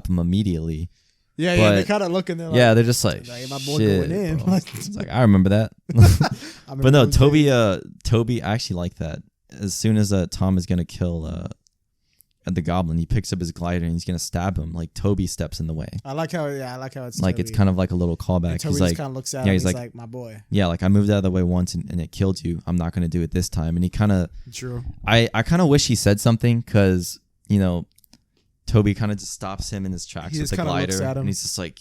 him immediately. Yeah, yeah. They're kind of looking. They're like, yeah, they're just like, my boy going in. It's like I remember that. But no, Toby. I actually like that. As soon as Tom is gonna kill the Goblin, he picks up his glider and he's gonna stab him. Like Toby steps in the way. I like how it's like Toby. It's kind of like a little callback. And Toby just kind of looks at him. He's like, my boy. Yeah, like I moved out of the way once and it killed you. I'm not gonna do it this time. And he kind of true. I kind of wish he said something because Toby kind of just stops him in his tracks with the glider, and he's like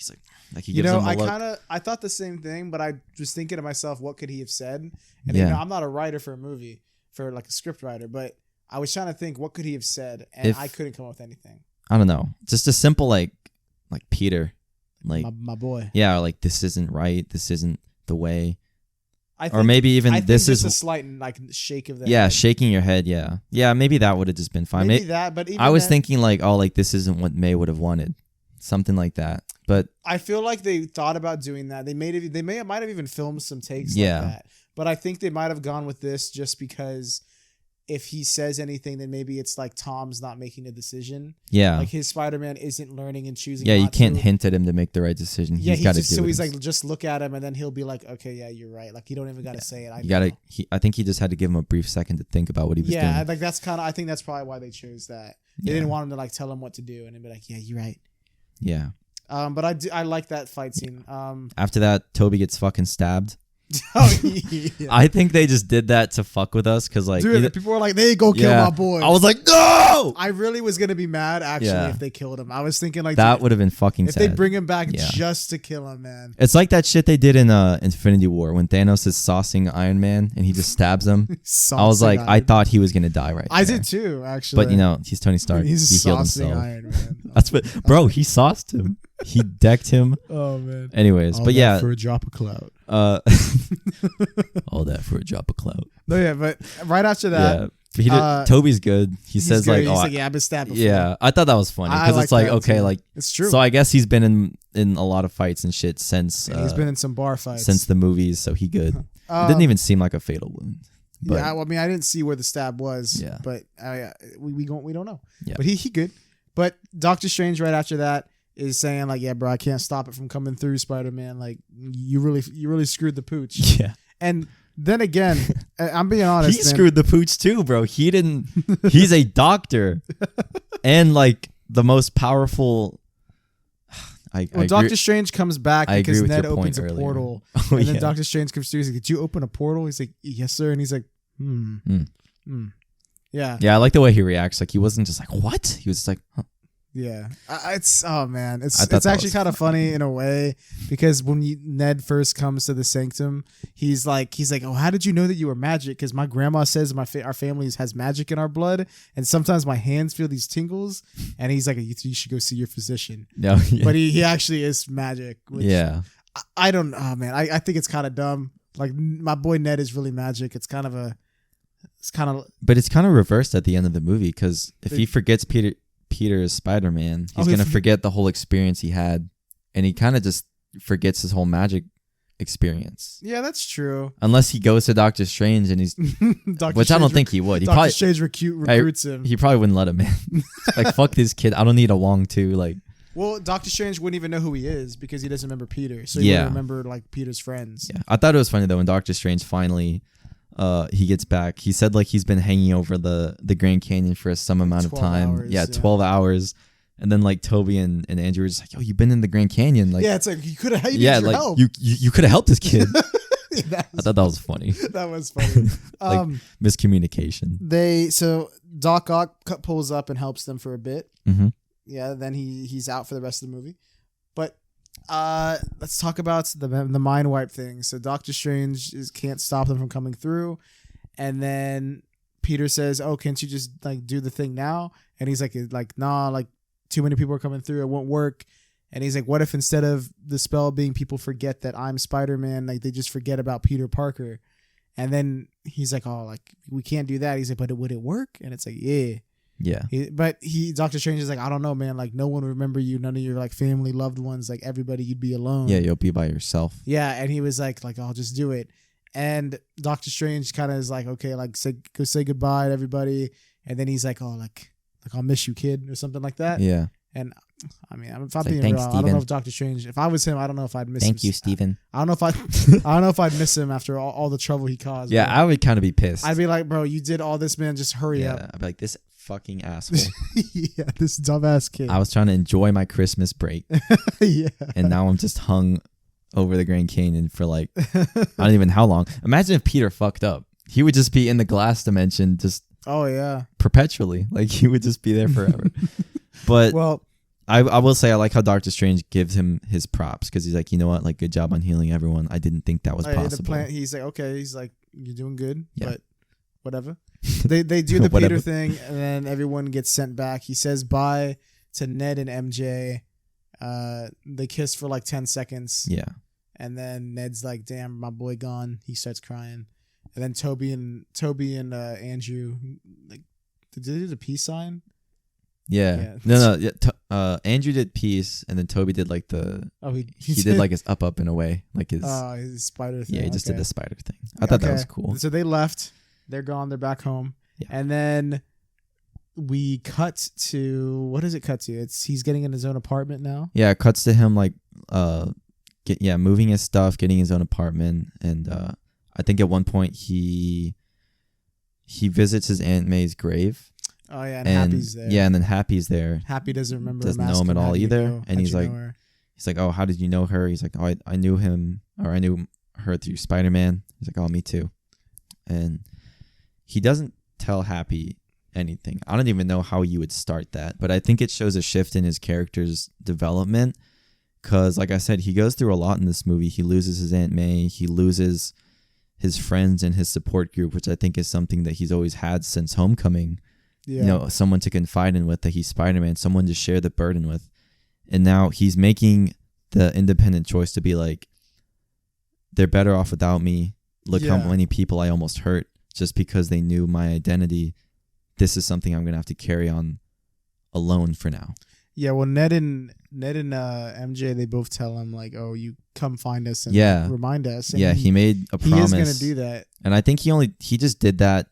he gives him a look. I thought the same thing, but I was thinking to myself, what could he have said? And I'm not a writer for a movie, for like a script writer, but I was trying to think, what could he have said? And I couldn't come up with anything. I don't know. Just a simple like Peter. Like my boy. Yeah, like this isn't right. This isn't the way. Or maybe even this is a slight like shake of the head. Yeah, shaking your head, yeah. Yeah, maybe that would have just been fine. Maybe that, but even I was thinking like, oh, like this isn't what May would have wanted. Something like that. But I feel like they thought about doing that. They might have even filmed some takes like that. But I think they might have gone with this just because if he says anything, then maybe it's like Tom's not making a decision. Yeah. Like his Spider-Man isn't learning and choosing. Yeah, you can't hint at him to make the right decision. Yeah, he's got to do it. So he's like, just look at him and then he'll be like, okay, yeah, you're right. Like you don't even got to say it. I think he just had to give him a brief second to think about what he was doing. Yeah, like I think that's probably why they chose that. They didn't want him to like tell him what to do and then be like, yeah, you're right. Yeah. But I like that fight scene. After that, Toby gets fucking stabbed. Oh, yeah. I think they just did that to fuck with us because like people were like, they go kill my boy. I was like, no. I really was gonna be mad actually if they killed him. I was thinking like that would have been fucking if sad. They bring him back just to kill him, man. It's like that shit they did in Infinity War when Thanos is saucing Iron Man and he just stabs him. I was like, I thought he was gonna die right I there. did too, actually. But he's Tony Stark. He's he healed saucing himself. Iron Man. That's what, bro. He sauced him. He decked him. Oh man. Anyways, all but that for a drop of clout. All that for a drop of clout. No, yeah, but right after that, Toby's good. He says good. like, I've been stabbed before. Yeah, I thought that was funny because it's like, okay, too. Like it's true. So I guess he's been in a lot of fights and shit since. He's been in some bar fights since the movies, so he good. It didn't even seem like a fatal wound. But, yeah, well, I mean, I didn't see where the stab was. Yeah. But we don't know. Yeah. But he good. But Doctor Strange right after that is saying like, yeah, bro, I can't stop it from coming through, Spider-Man. Like you really screwed the pooch. Yeah. And then again, I'm being honest. He screwed the pooch too, bro. He didn't. He's a and like the most powerful. Doctor Strange comes back because Ned opens a portal, and then yeah. Doctor Strange comes through. He's like, "Did you open a portal?" He's like, "Yes, sir." And he's like, Yeah. Yeah, I like the way he reacts. Like he wasn't just like, "What?" He was just like, huh. Yeah, it's actually kind of funny in a way because when Ned first comes to the sanctum, he's like, oh, how did you know that you were magic? Because my grandma says our family has magic in our blood, and sometimes my hands feel these tingles. And he's like, you should go see your physician. No, yeah. But he actually is magic. Which yeah, I don't know, man. I think it's kind of dumb. Like my boy Ned is really magic. But it's kind of reversed at the end of the movie because if he forgets Peter is Spider-Man, he's gonna forget the whole experience he had, and he kind of just forgets his whole magic experience. Yeah, that's true. Unless he goes to Doctor Strange and he's, which I don't think he would. Doctor Strange recruits him. He probably wouldn't let him in. Like, fuck this kid. I don't need a Wong too. Like, well, Doctor Strange wouldn't even know who he is because he doesn't remember Peter. So he wouldn't remember like Peter's friends. Yeah, I thought it was funny though when Doctor Strange finally, he gets back. He said like he's been hanging over the Grand Canyon for some amount of time. Hours, 12 hours. And then like Toby and Andrew were just like, "Yo, you've been in the Grand Canyon." Like, yeah, it's like you could have. Like help. you could have helped this kid. I thought that was funny. That was funny. Like miscommunication. So Doc Ock pulls up and helps them for a bit. Mm-hmm. Yeah, then he's out for the rest of the movie. But let's talk about the mind wipe thing. So Doctor Strange can't stop them from coming through, and then Peter says, "Oh, can't you just like do the thing now?" And he's like, nah, like. Too many people are coming through. It won't work. And he's like, what if instead of the spell being people forget that I'm Spider-Man, like they just forget about Peter Parker? And then he's like, oh, like we can't do that. He's like, but would it work? And it's like, yeah. Yeah. Doctor Strange is like, I don't know, man. Like no one will remember you. None of your like family, loved ones, like everybody, you'd be alone. Yeah, you'll be by yourself. Yeah. And he was like, I'll just do it. And Doctor Strange kind of is like, okay, like go say goodbye to everybody. And then he's like, oh, like I'll miss you, kid, or something like that. Yeah. And I mean, if I'm being real, Steven. I don't know if Doctor Strange, if I was him, I don't know if I'd miss him. Thank you, Steven. I don't know if I'd miss him after all the trouble he caused. Yeah, I would kind of be pissed. I'd be like, bro, you did all this, man. Just hurry up. I'd be like, this fucking asshole. Yeah, this dumbass kid. I was trying to enjoy my Christmas break. Yeah. And now I'm just hung over the Grand Canyon for like, I don't even know how long. Imagine if Peter fucked up. He would just be in the glass dimension just. Oh yeah, perpetually. Like he would just be there forever. But well, I will say I like how Doctor Strange gives him his props because he's like, you know what, like good job on healing everyone. I didn't think that was possible. He's like, okay, he's like, you're doing good, but whatever. They do the Peter thing, and then everyone gets sent back. He says bye to Ned and MJ. They kiss for like 10 seconds. Yeah, and then Ned's like, damn, my boy gone. He starts crying. And then Toby and Andrew, like, did they do the peace sign? Yeah. No. Yeah. Andrew did peace, and then Toby did like the. Oh, he did like his up in a way, like his spider thing. Yeah, he just did the spider thing. I thought that was cool. So they left. They're gone. They're back home. Yeah. And then we cut to, what does it cut to? He's getting in his own apartment now. Yeah, it cuts to him like moving his stuff, getting his own apartment, and I think at one point he visits his Aunt May's grave. Oh yeah, and Happy's there. Yeah, and then Happy's there. Happy doesn't know him at all either, and he's like, oh, how did you know her? He's like, oh, I knew him, or I knew her through Spider-Man. He's like, oh, me too. And he doesn't tell Happy anything. I don't even know how you would start that, but I think it shows a shift in his character's development. Because, like I said, he goes through a lot in this movie. He loses his Aunt May. He loses his friends and his support group, which I think is something that he's always had since Homecoming. Yeah. You know, someone to confide in with, that he's Spider-Man, someone to share the burden with. And now he's making the independent choice to be like, they're better off without me. Look how many people I almost hurt just because they knew my identity. This is something I'm going to have to carry on alone for now. Yeah, well, Ned and MJ, they both tell him like, "Oh, you come find us and remind us." And he made a promise. He is going to do that, and I think he just did that.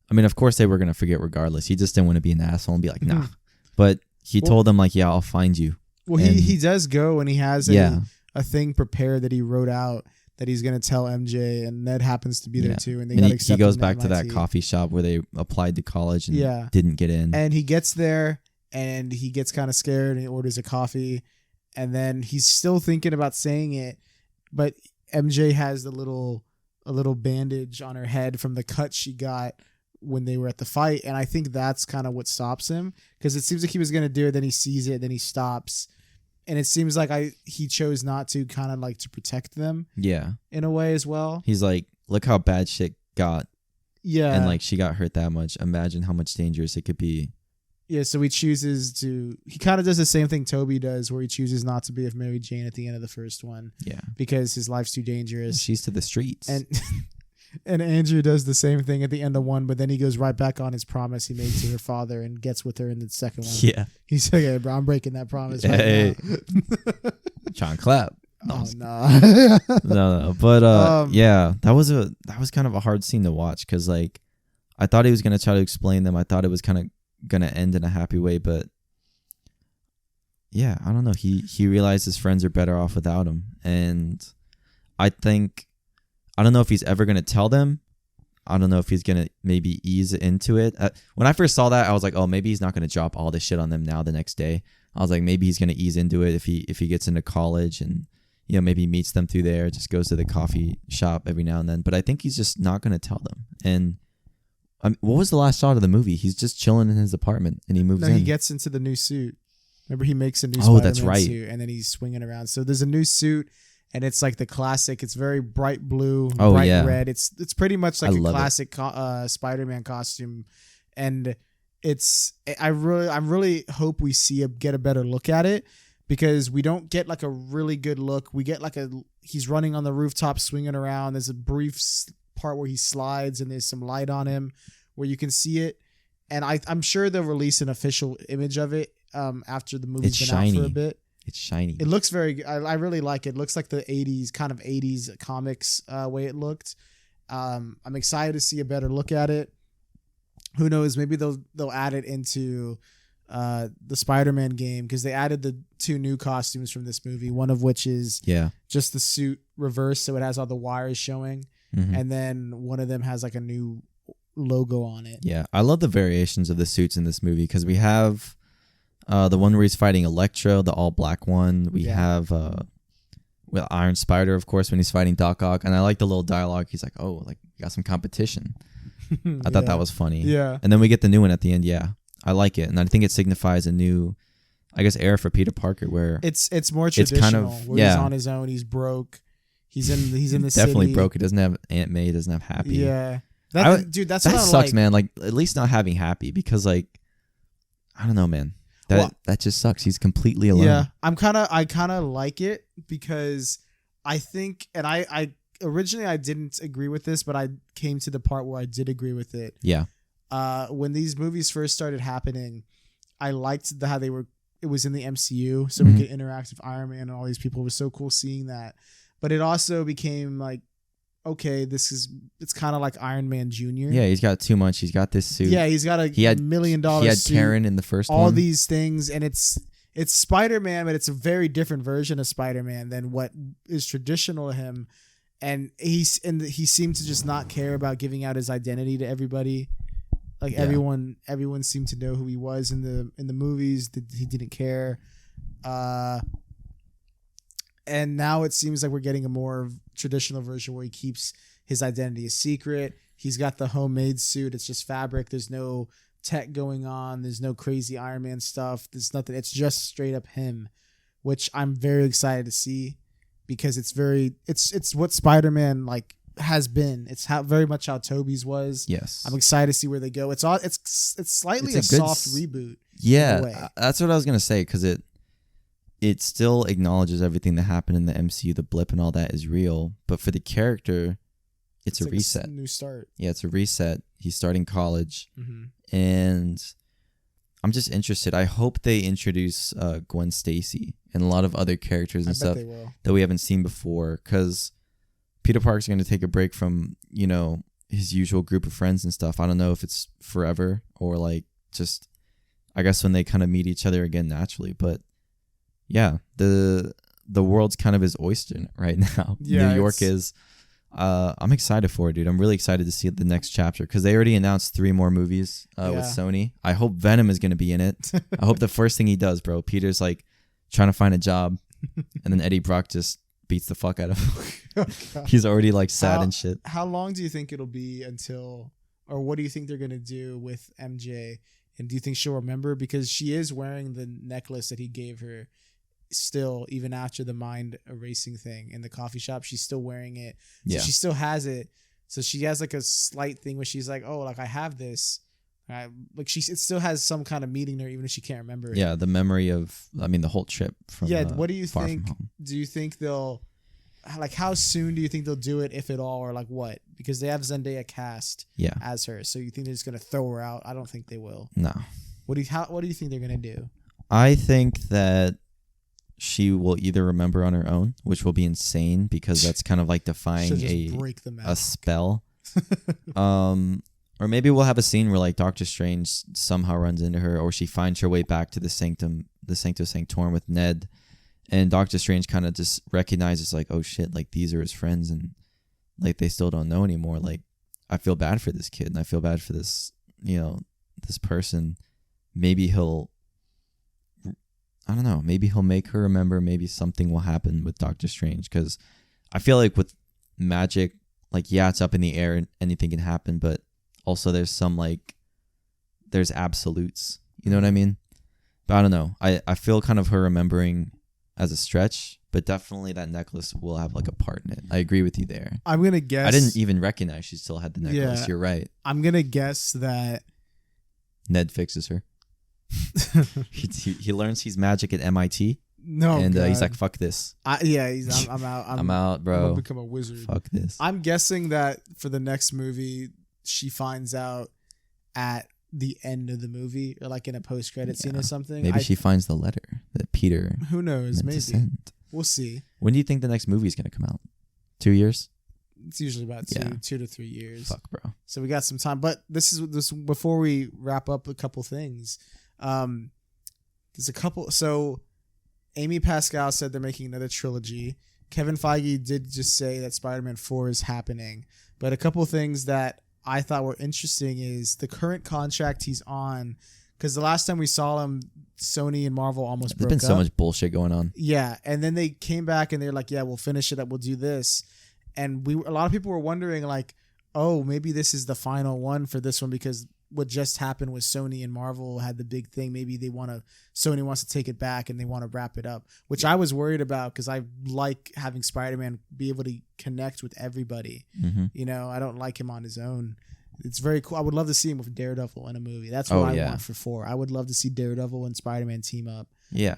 I mean, of course they were going to forget regardless. He just didn't want to be an asshole and be like, "Nah," but he told them like, "Yeah, I'll find you." Well, he does go and he has a thing prepared that he wrote out that he's going to tell MJ, and Ned happens to be there too. And he goes back to that coffee shop where they applied to college and didn't get in. And he gets there. And he gets kind of scared and he orders a coffee. And then he's still thinking about saying it. But MJ has a little bandage on her head from the cut she got when they were at the fight. And I think that's kind of what stops him. Because it seems like he was going to do it. Then he sees it. Then he stops. And it seems like he chose not to, kind of like to protect them. Yeah. In a way as well. He's like, look how bad shit got. Yeah. And like she got hurt that much. Imagine how much dangerous it could be. Yeah, so he kind of does the same thing Toby does, where he chooses not to be with Mary Jane at the end of the first one. Yeah. Because his life's too dangerous. She's to the streets. And Andrew does the same thing at the end of one, but then he goes right back on his promise he made to her father and gets with her in the second one. Yeah. He's like, hey, bro, I'm breaking that promise right now. John Clapp. No, no. No. But yeah, that was kind of a hard scene to watch because like I thought he was gonna try to explain them. I thought it was kind of gonna end in a happy way, but yeah, I don't know. He realized his friends are better off without him, and I don't know if he's ever gonna tell them. I don't know if he's gonna maybe ease into it. When I first saw that, I was like, oh, maybe he's not gonna drop all this shit on them now the next day. I was like, maybe he's gonna ease into it if he gets into college and maybe meets them through there, just goes to the coffee shop every now and then. But I think he's just not gonna tell them. And what was the last shot of the movie? He's just chilling in his apartment and he moves in. No, he gets into the new suit. Remember, he makes a new Spider-Man that's right. suit, and then he's swinging around. So there's a new suit, and it's like the classic. It's very bright blue, bright red. It's pretty much like a classic Spider-Man costume, and I really hope we get a better look at it, because we don't get like a really good look. We get like he's running on the rooftop, swinging around. There's a brief part where he slides, and there's some light on him where you can see it. And I'm sure they'll release an official image of it after the movie's been out for a bit. It's shiny. It looks very. I really like it. It looks like the '80s comics way it looked. I'm excited to see a better look at it. Who knows? Maybe they'll add it into the Spider-Man game, because they added the 2 new costumes from this movie. One of which is just the suit reversed, so it has all the wires showing, and then one of them has like a new logo on it. Yeah, I love the variations of the suits in this movie, because we have the one where he's fighting Electro, the all black one. We have Iron Spider, of course, when he's fighting Doc Ock, and I like the little dialogue. He's like, "Oh, like you got some competition." I thought that was funny. Yeah, and then we get the new one at the end. Yeah, I like it, and I think it signifies a new, I guess, era for Peter Parker, where it's more traditional. It's kind of, where he's on his own. He's broke. He's in the definitely city. Broke. He doesn't have Aunt May. He doesn't have Happy. Yeah. Dude, that sucks, like, man. Like, at least not having Happy, because, like, I don't know, man. That just sucks. He's completely alone. Yeah, I kind of like it, because I think, and I originally I didn't agree with this, but I came to the part where I did agree with it. Yeah. When these movies first started happening, I liked how it was in the MCU, so we could interact with Iron Man and all these people. It was so cool seeing that. But it also became like, okay, it's kind of like Iron Man Jr. Yeah, he's got too much. He's got this suit. Yeah, he's got $1 million He had suit, Karen in the first one. All these things, and it's Spider-Man, but it's a very different version of Spider-Man than what is traditional to him. And he seemed to just not care about giving out his identity to everybody. Like everyone seemed to know who he was in the movies. He didn't care. And now it seems like we're getting a more traditional version where he keeps his identity a secret. He's got the homemade suit. It's just fabric. There's no tech going on. There's no crazy Iron Man stuff. There's nothing. It's just straight up him, which I'm very excited to see, because it's what Spider-Man like has been. It's very much how Tobey's was. Yes. I'm excited to see where they go. It's slightly a soft reboot. Yeah, that's what I was gonna say, because it still acknowledges everything that happened in the MCU. The blip and all that is real, but for the character, it's a reset. A new start. Yeah, it's a reset. He's starting college, and I'm just interested. I hope they introduce Gwen Stacy and a lot of other characters and stuff that we haven't seen before, because Peter Parker's going to take a break from, his usual group of friends and stuff. I don't know if it's forever or like just, I guess, when they kind of meet each other again naturally, but yeah, the world's kind of his oyster right now. Yeah, New York is. I'm excited for it, dude. I'm really excited to see the next chapter, because they already announced 3 more movies with Sony. I hope Venom is going to be in it. I hope the first thing he does, bro, Peter's like trying to find a job, and then Eddie Brock just beats the fuck out of him. He's already like sad and shit. How long do you think it'll be until, or what do you think they're going to do with MJ? And do you think she'll remember? Because she is wearing the necklace that he gave her still, even after the mind erasing thing in the coffee shop. She's still wearing it. So she still has it. So she has like a slight thing where she's like, oh, like I have this. Like it still has some kind of meaning there, even if she can't remember it. Yeah, the memory of, the whole trip from what do you think? Do you think they'll, like, how soon do you think they'll do it, if at all, or like what? Because they have Zendaya cast as her. So you think they're just gonna throw her out? I don't think they will. No. What do you think they're gonna do? I think that she will either remember on her own, which will be insane because that's kind of like defying a spell. Or maybe we'll have a scene where like Doctor Strange somehow runs into her, or she finds her way back to the Sanctum Sanctorum with Ned, and Doctor Strange kind of just recognizes like, oh shit, like these are his friends, and like they still don't know anymore. Like I feel bad for this kid, and I feel bad for this, this person. Maybe he'll, I don't know, maybe he'll make her remember. Maybe something will happen with Doctor Strange, because I feel like with magic, like, yeah, it's up in the air and anything can happen, but also there's some there's absolutes. You know what I mean? But I don't know. I feel kind of her remembering as a stretch, but definitely that necklace will have like a part in it. I agree with you there. I'm going to guess. I didn't even recognize she still had the necklace. Yeah, you're right. I'm going to guess that Ned fixes her. he learns he's magic at MIT. No, and he's like, "Fuck this." I'm out. I'm out, bro. I'm gonna become a wizard. Fuck this. I'm guessing that for the next movie, she finds out at the end of the movie, or like in a post-credit scene or something. Maybe she finds the letter that Peter. Who knows? Maybe. We'll see. When do you think the next movie is gonna come out? 2 years. It's usually about 2 to 3 years. Fuck, bro. So we got some time, but this before we wrap up a couple things. There's a couple. So Amy Pascal said they're making another trilogy. Kevin Feige did just say that Spider-Man 4 is happening. But a couple things that I thought were interesting is the current contract he's on. Because the last time we saw him, Sony and Marvel almost broke up. There's been so much bullshit going on. Yeah. And then they came back and they're like, yeah, we'll finish it up. We'll do this. And a lot of people were wondering like, oh, maybe this is the final one for this one, because what just happened was Sony and Marvel had the big thing. Maybe Sony wants to take it back and they want to wrap it up, which I was worried about because I like having Spider-Man be able to connect with everybody. Mm-hmm. I don't like him on his own. It's very cool. I would love to see him with Daredevil in a movie. That's what I want for 4. I would love to see Daredevil and Spider-Man team up. Yeah.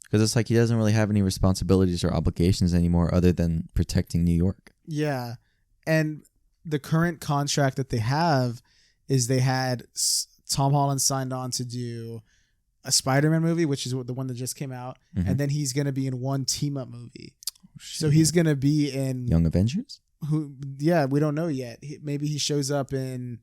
Because it's like he doesn't really have any responsibilities or obligations anymore other than protecting New York. Yeah. And the current contract that they have is they had Tom Holland signed on to do a Spider-Man movie, which is the one that just came out. Mm-hmm. And then he's going to be in one team-up movie. Oh, so he's going to be in... Young Avengers? Yeah, we don't know yet. Maybe he shows up in...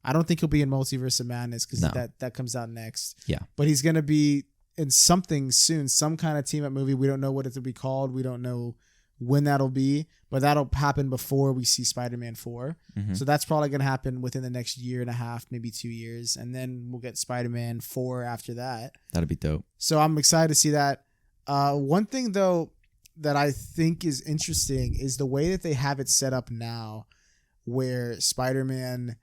I don't think he'll be in Multiverse of Madness because that comes out next. Yeah. But he's going to be in something soon, some kind of team-up movie. We don't know what it will be called. We don't know when that'll be, but that'll happen before we see Spider-Man 4. Mm-hmm. So that's probably going to happen within the next year and a half, maybe 2 years. And then we'll get Spider-Man 4 after that. That'd be dope. So I'm excited to see that. One thing, though, that I think is interesting is the way that they have it set up now, where Spider-Man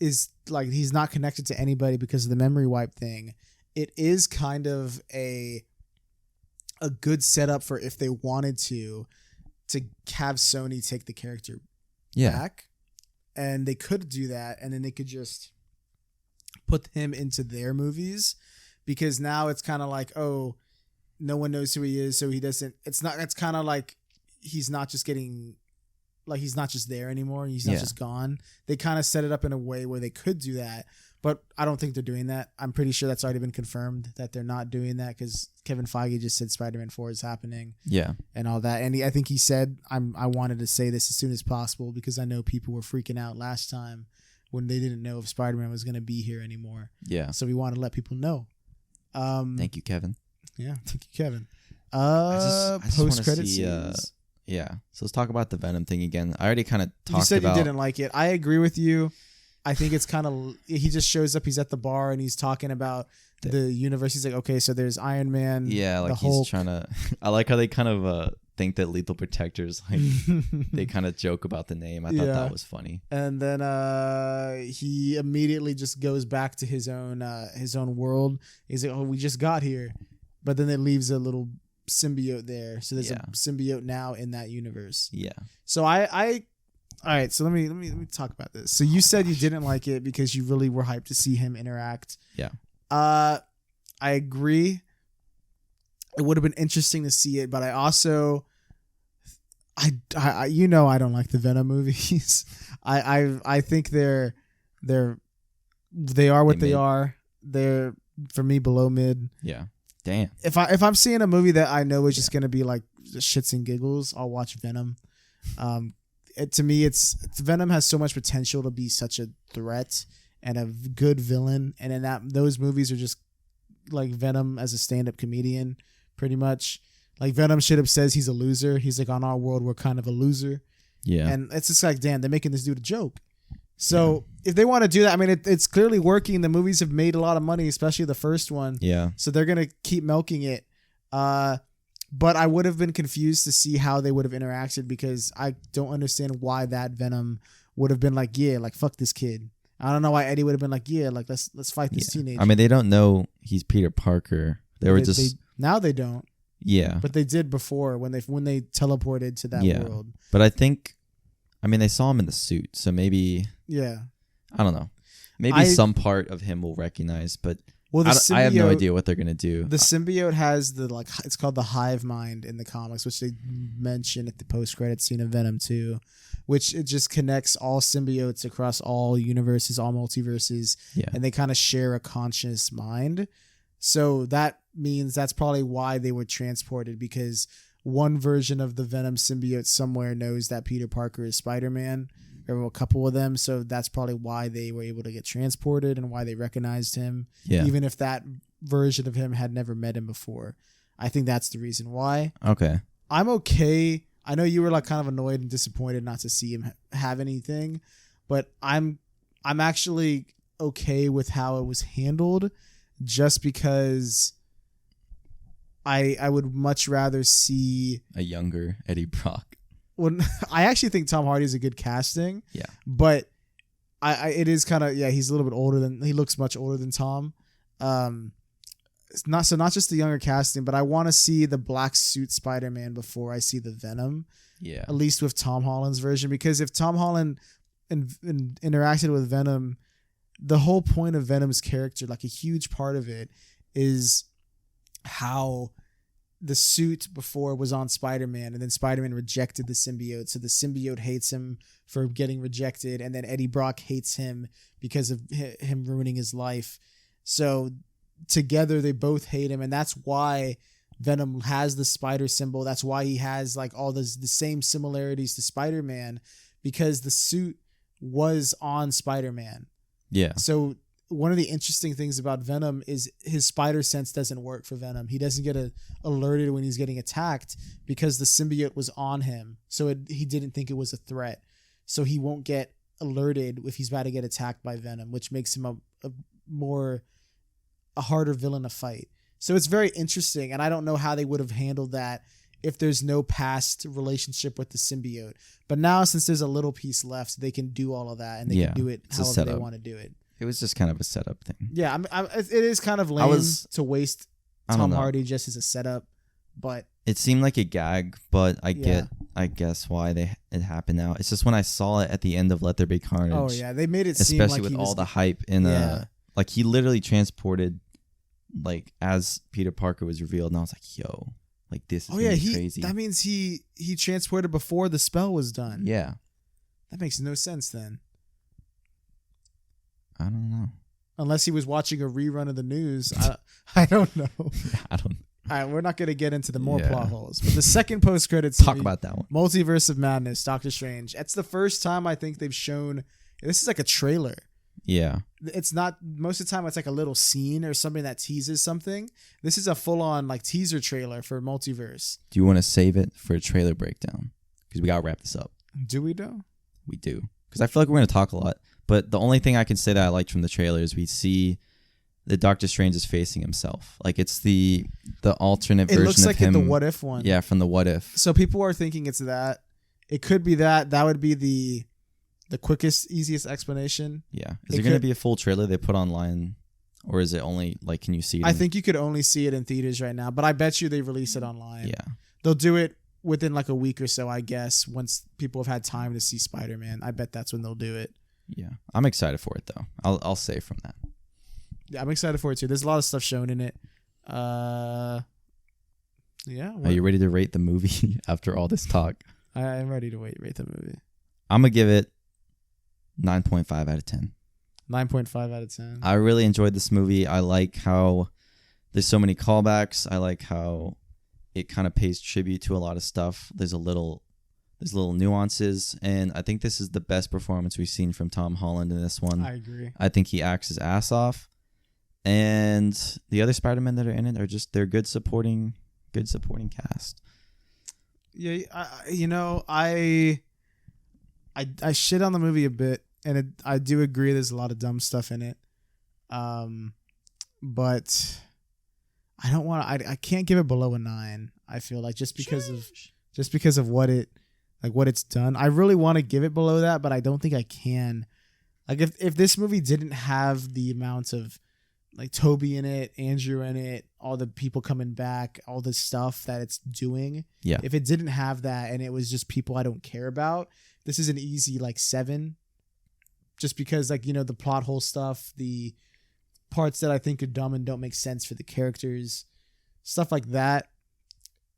is like, he's not connected to anybody because of the memory wipe thing. It is kind of a good setup for if they wanted to have Sony take the character back, and they could do that, and then they could just put him into their movies, because now it's kind of like, oh, no one knows who he is, so he doesn't. It's kind of like he's not just getting, like, he's not just there anymore. He's not just gone. They kind of set it up in a way where they could do that. But I don't think they're doing that. I'm pretty sure that's already been confirmed that they're not doing that, because Kevin Feige just said Spider-Man 4 is happening. Yeah. And all that. And I think he said, I wanted to say this as soon as possible because I know people were freaking out last time when they didn't know if Spider-Man was going to be here anymore. Yeah. So we wanted to let people know. Thank you, Kevin. Yeah. Thank you, Kevin. I just post-credit scenes. Yeah. So let's talk about the Venom thing again. I already kind of talked about... You said you didn't like it. I agree with you. I think it's kind of, he just shows up, he's at the bar and he's talking about the universe. He's like, okay, so there's Iron Man. Yeah, like he's trying to, I like how they kind of think that Lethal Protector's like, they kind of joke about the name. I thought that was funny. And then he immediately just goes back to his own world. He's like, oh, we just got here. But then it leaves a little symbiote there. So there's a symbiote now in that universe. Yeah. So all right, so let me talk about this. So you said you didn't like it because you really were hyped to see him interact. Yeah. I agree. It would have been interesting to see it, but I also, I don't like the Venom movies. I think they are what they are. They're, for me, below mid. Yeah. Damn. If I'm seeing a movie that I know is just gonna be like shits and giggles, I'll watch Venom. To me, Venom has so much potential to be such a threat and a good villain, and in those movies are just like Venom as a stand-up comedian, pretty much. Like Venom straight up says he's a loser. He's like, on our world, we're kind of a loser. Yeah. And it's just like, damn, they're making this dude a joke. So if they want to do that, I mean, it's clearly working. The movies have made a lot of money, especially the first one. Yeah. So they're going to keep milking it. But I would have been confused to see how they would have interacted, because I don't understand why that Venom would have been like, yeah, like, fuck this kid. I don't know why Eddie would have been like, yeah, like, let's fight this teenager. I mean, they don't know he's Peter Parker. Now they don't. Yeah. But they did before when they teleported to that world. But I think, I mean, they saw him in the suit, so maybe. Yeah. I don't know. Maybe some part of him will recognize, but I have no idea what they're gonna do. The symbiote has it's called the hive mind in the comics, which they mention at the post-credit scene of Venom 2, which it just connects all symbiotes across all universes, all multiverses, and they kind of share a conscious mind. So that means that's probably why they were transported, because one version of the Venom symbiote somewhere knows that Peter Parker is Spider-Man, or a couple of them. So that's probably why they were able to get transported and why they recognized him, even if that version of him had never met him before. I think that's the reason why. Okay. I'm okay. I know you were like kind of annoyed and disappointed not to see him have anything, but I'm actually okay with how it was handled, just because I would much rather see a younger Eddie Brock. Well, I actually think Tom Hardy is a good casting. Yeah. But it is kind of, he's a little bit older he looks much older than Tom. Not just the younger casting, but I want to see the black suit Spider-Man before I see the Venom. Yeah. At least with Tom Holland's version, because if Tom Holland interacted with Venom, the whole point of Venom's character, like a huge part of it, is how the suit before was on Spider-Man, and then Spider-Man rejected the symbiote. So the symbiote hates him for getting rejected, and then Eddie Brock hates him because of him ruining his life. So together they both hate him, and that's why Venom has the spider symbol. That's why he has like all the same similarities to Spider-Man, because the suit was on Spider-Man. Yeah. So one of the interesting things about Venom is his spider sense doesn't work for Venom. He doesn't get alerted when he's getting attacked because the symbiote was on him. So he didn't think it was a threat. So he won't get alerted if he's about to get attacked by Venom, which makes him a harder villain to fight. So it's very interesting, and I don't know how they would have handled that if there's no past relationship with the symbiote. But now, since there's a little piece left, they can do all of that, and they can do it however they want to do it. It was just kind of a setup thing. Yeah, it is kind of lame to waste Tom Hardy just as a setup, but it seemed like a gag. But I guess why it happened now. It's just when I saw it at the end of Let There Be Carnage. Oh yeah, they made it seem especially like with all the hype in like he literally transported, like as Peter Parker was revealed, and I was like, yo, like this is crazy. That means he transported before the spell was done. Yeah, that makes no sense then. I don't know. Unless he was watching a rerun of the news. I don't know. I don't know. All right, we're not going to get into the more plot holes. But the second post-credits talk about that one. Multiverse of Madness, Doctor Strange. It's the first time I think they've shown... This is like a trailer. Yeah. It's not... Most of the time, it's like a little scene or something that teases something. This is a full-on like teaser trailer for Multiverse. Do you want to save it for a trailer breakdown? Because we got to wrap this up. Do we though? We do. Because I feel like we're going to talk a lot. But the only thing I can say that I liked from the trailer is we see that Doctor Strange is facing himself. Like it's the alternate version of him. It looks like in the What If one. Yeah, from the What If. So people are thinking it's that. It could be that. That would be the quickest, easiest explanation. Yeah. Is there going to be a full trailer they put online? Or is it only, like, can you see it? I think you could only see it in theaters right now. But I bet you they release it online. Yeah. They'll do it within like a week or so, I guess, once people have had time to see Spider-Man. I bet that's when they'll do it. Yeah, I'm excited for it though. I'll say from that. Yeah, I'm excited for it too. There's a lot of stuff shown in it. Yeah. Are you ready to rate the movie after all this talk? I am ready to rate the movie. I'm gonna give it 9.5 out of 10. 9.5 out of 10. I really enjoyed this movie. I like how There's so many callbacks. I like how it kind of pays tribute to a lot of stuff. There's little nuances, and I think this is the best performance we've seen from Tom Holland in this one. I agree. I think he acts his ass off, and the other Spider-Men that are in it are they're good supporting cast. Yeah, I shit on the movie a bit, and I do agree there's a lot of dumb stuff in it, but I don't want to. I can't give it below a 9. I feel like just because of what it's done. I really want to give it below that, but I don't think I can. Like if this movie didn't have the amount of like Toby in it, Andrew in it, all the people coming back, all the stuff that it's doing. Yeah. If it didn't have that and it was just people I don't care about, this is an easy like 7. Just because like, the plot hole stuff, the parts that I think are dumb and don't make sense for the characters, stuff like that.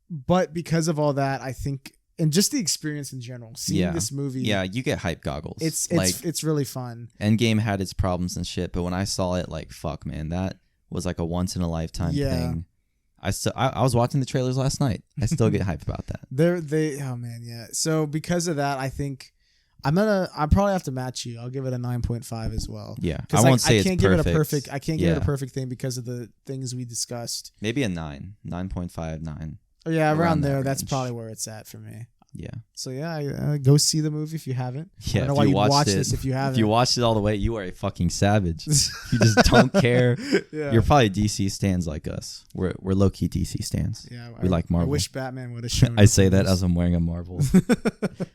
But because of all that, I think, and just the experience in general, seeing this movie. Yeah, you get hype goggles. It's really fun. Endgame had its problems and shit, but when I saw it, like, fuck, man, that was like a once in a lifetime thing. I was watching the trailers last night. I still get hyped about that. Oh man, yeah. So because of that, I think I probably have to match you. I'll give it a 9.5 as well. Yeah, I won't say it's perfect. I can't give it a perfect thing because of the things we discussed. Maybe a 9.5, 9. Oh, yeah, around there. That's probably where it's at for me. Yeah. So yeah, go see the movie if you haven't. Yeah. I don't know why you watch this if you haven't. If you watched it all the way, you are a fucking savage. You just don't care. Yeah. You're probably DC stans like us. We're low key DC stans. Yeah. We like Marvel. I wish Batman would have shown. I say that as I'm wearing a Marvel.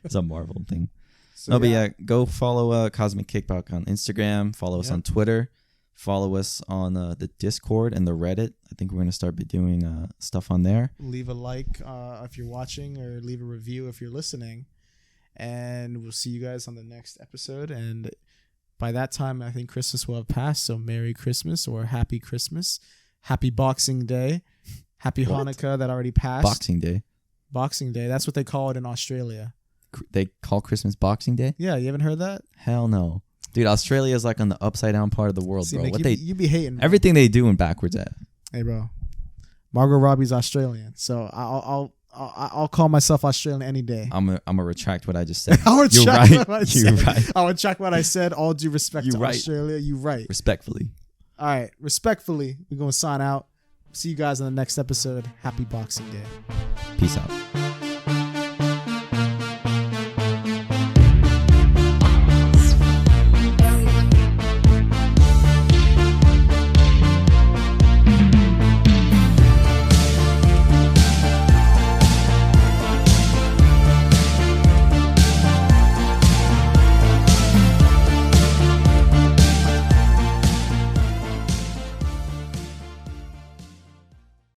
It's a Marvel thing. So, but yeah, go follow Cosmic Kickback on Instagram. Follow us on Twitter. Follow us on the Discord and the Reddit. I think we're going to start doing stuff on there. Leave a like if you're watching, or leave a review if you're listening. And we'll see you guys on the next episode. And by that time, I think Christmas will have passed. So Merry Christmas or Happy Christmas. Happy Boxing Day. Happy Hanukkah that already passed. Boxing Day. Boxing Day. That's what they call it in Australia. They call Christmas Boxing Day? Yeah, you haven't heard that? Hell no. Dude, Australia is like on the upside down part of the world, bro. Nick, you be hating, bro. Everything they do in backwards at. Hey, bro. Margot Robbie's Australian, so I'll call myself Australian any day. I'm gonna retract what I just said. You're right. I'll retract what I said. All due respect to Australia. You're right. Respectfully. All right. Respectfully, we're gonna sign out. See you guys on the next episode. Happy Boxing Day. Peace out.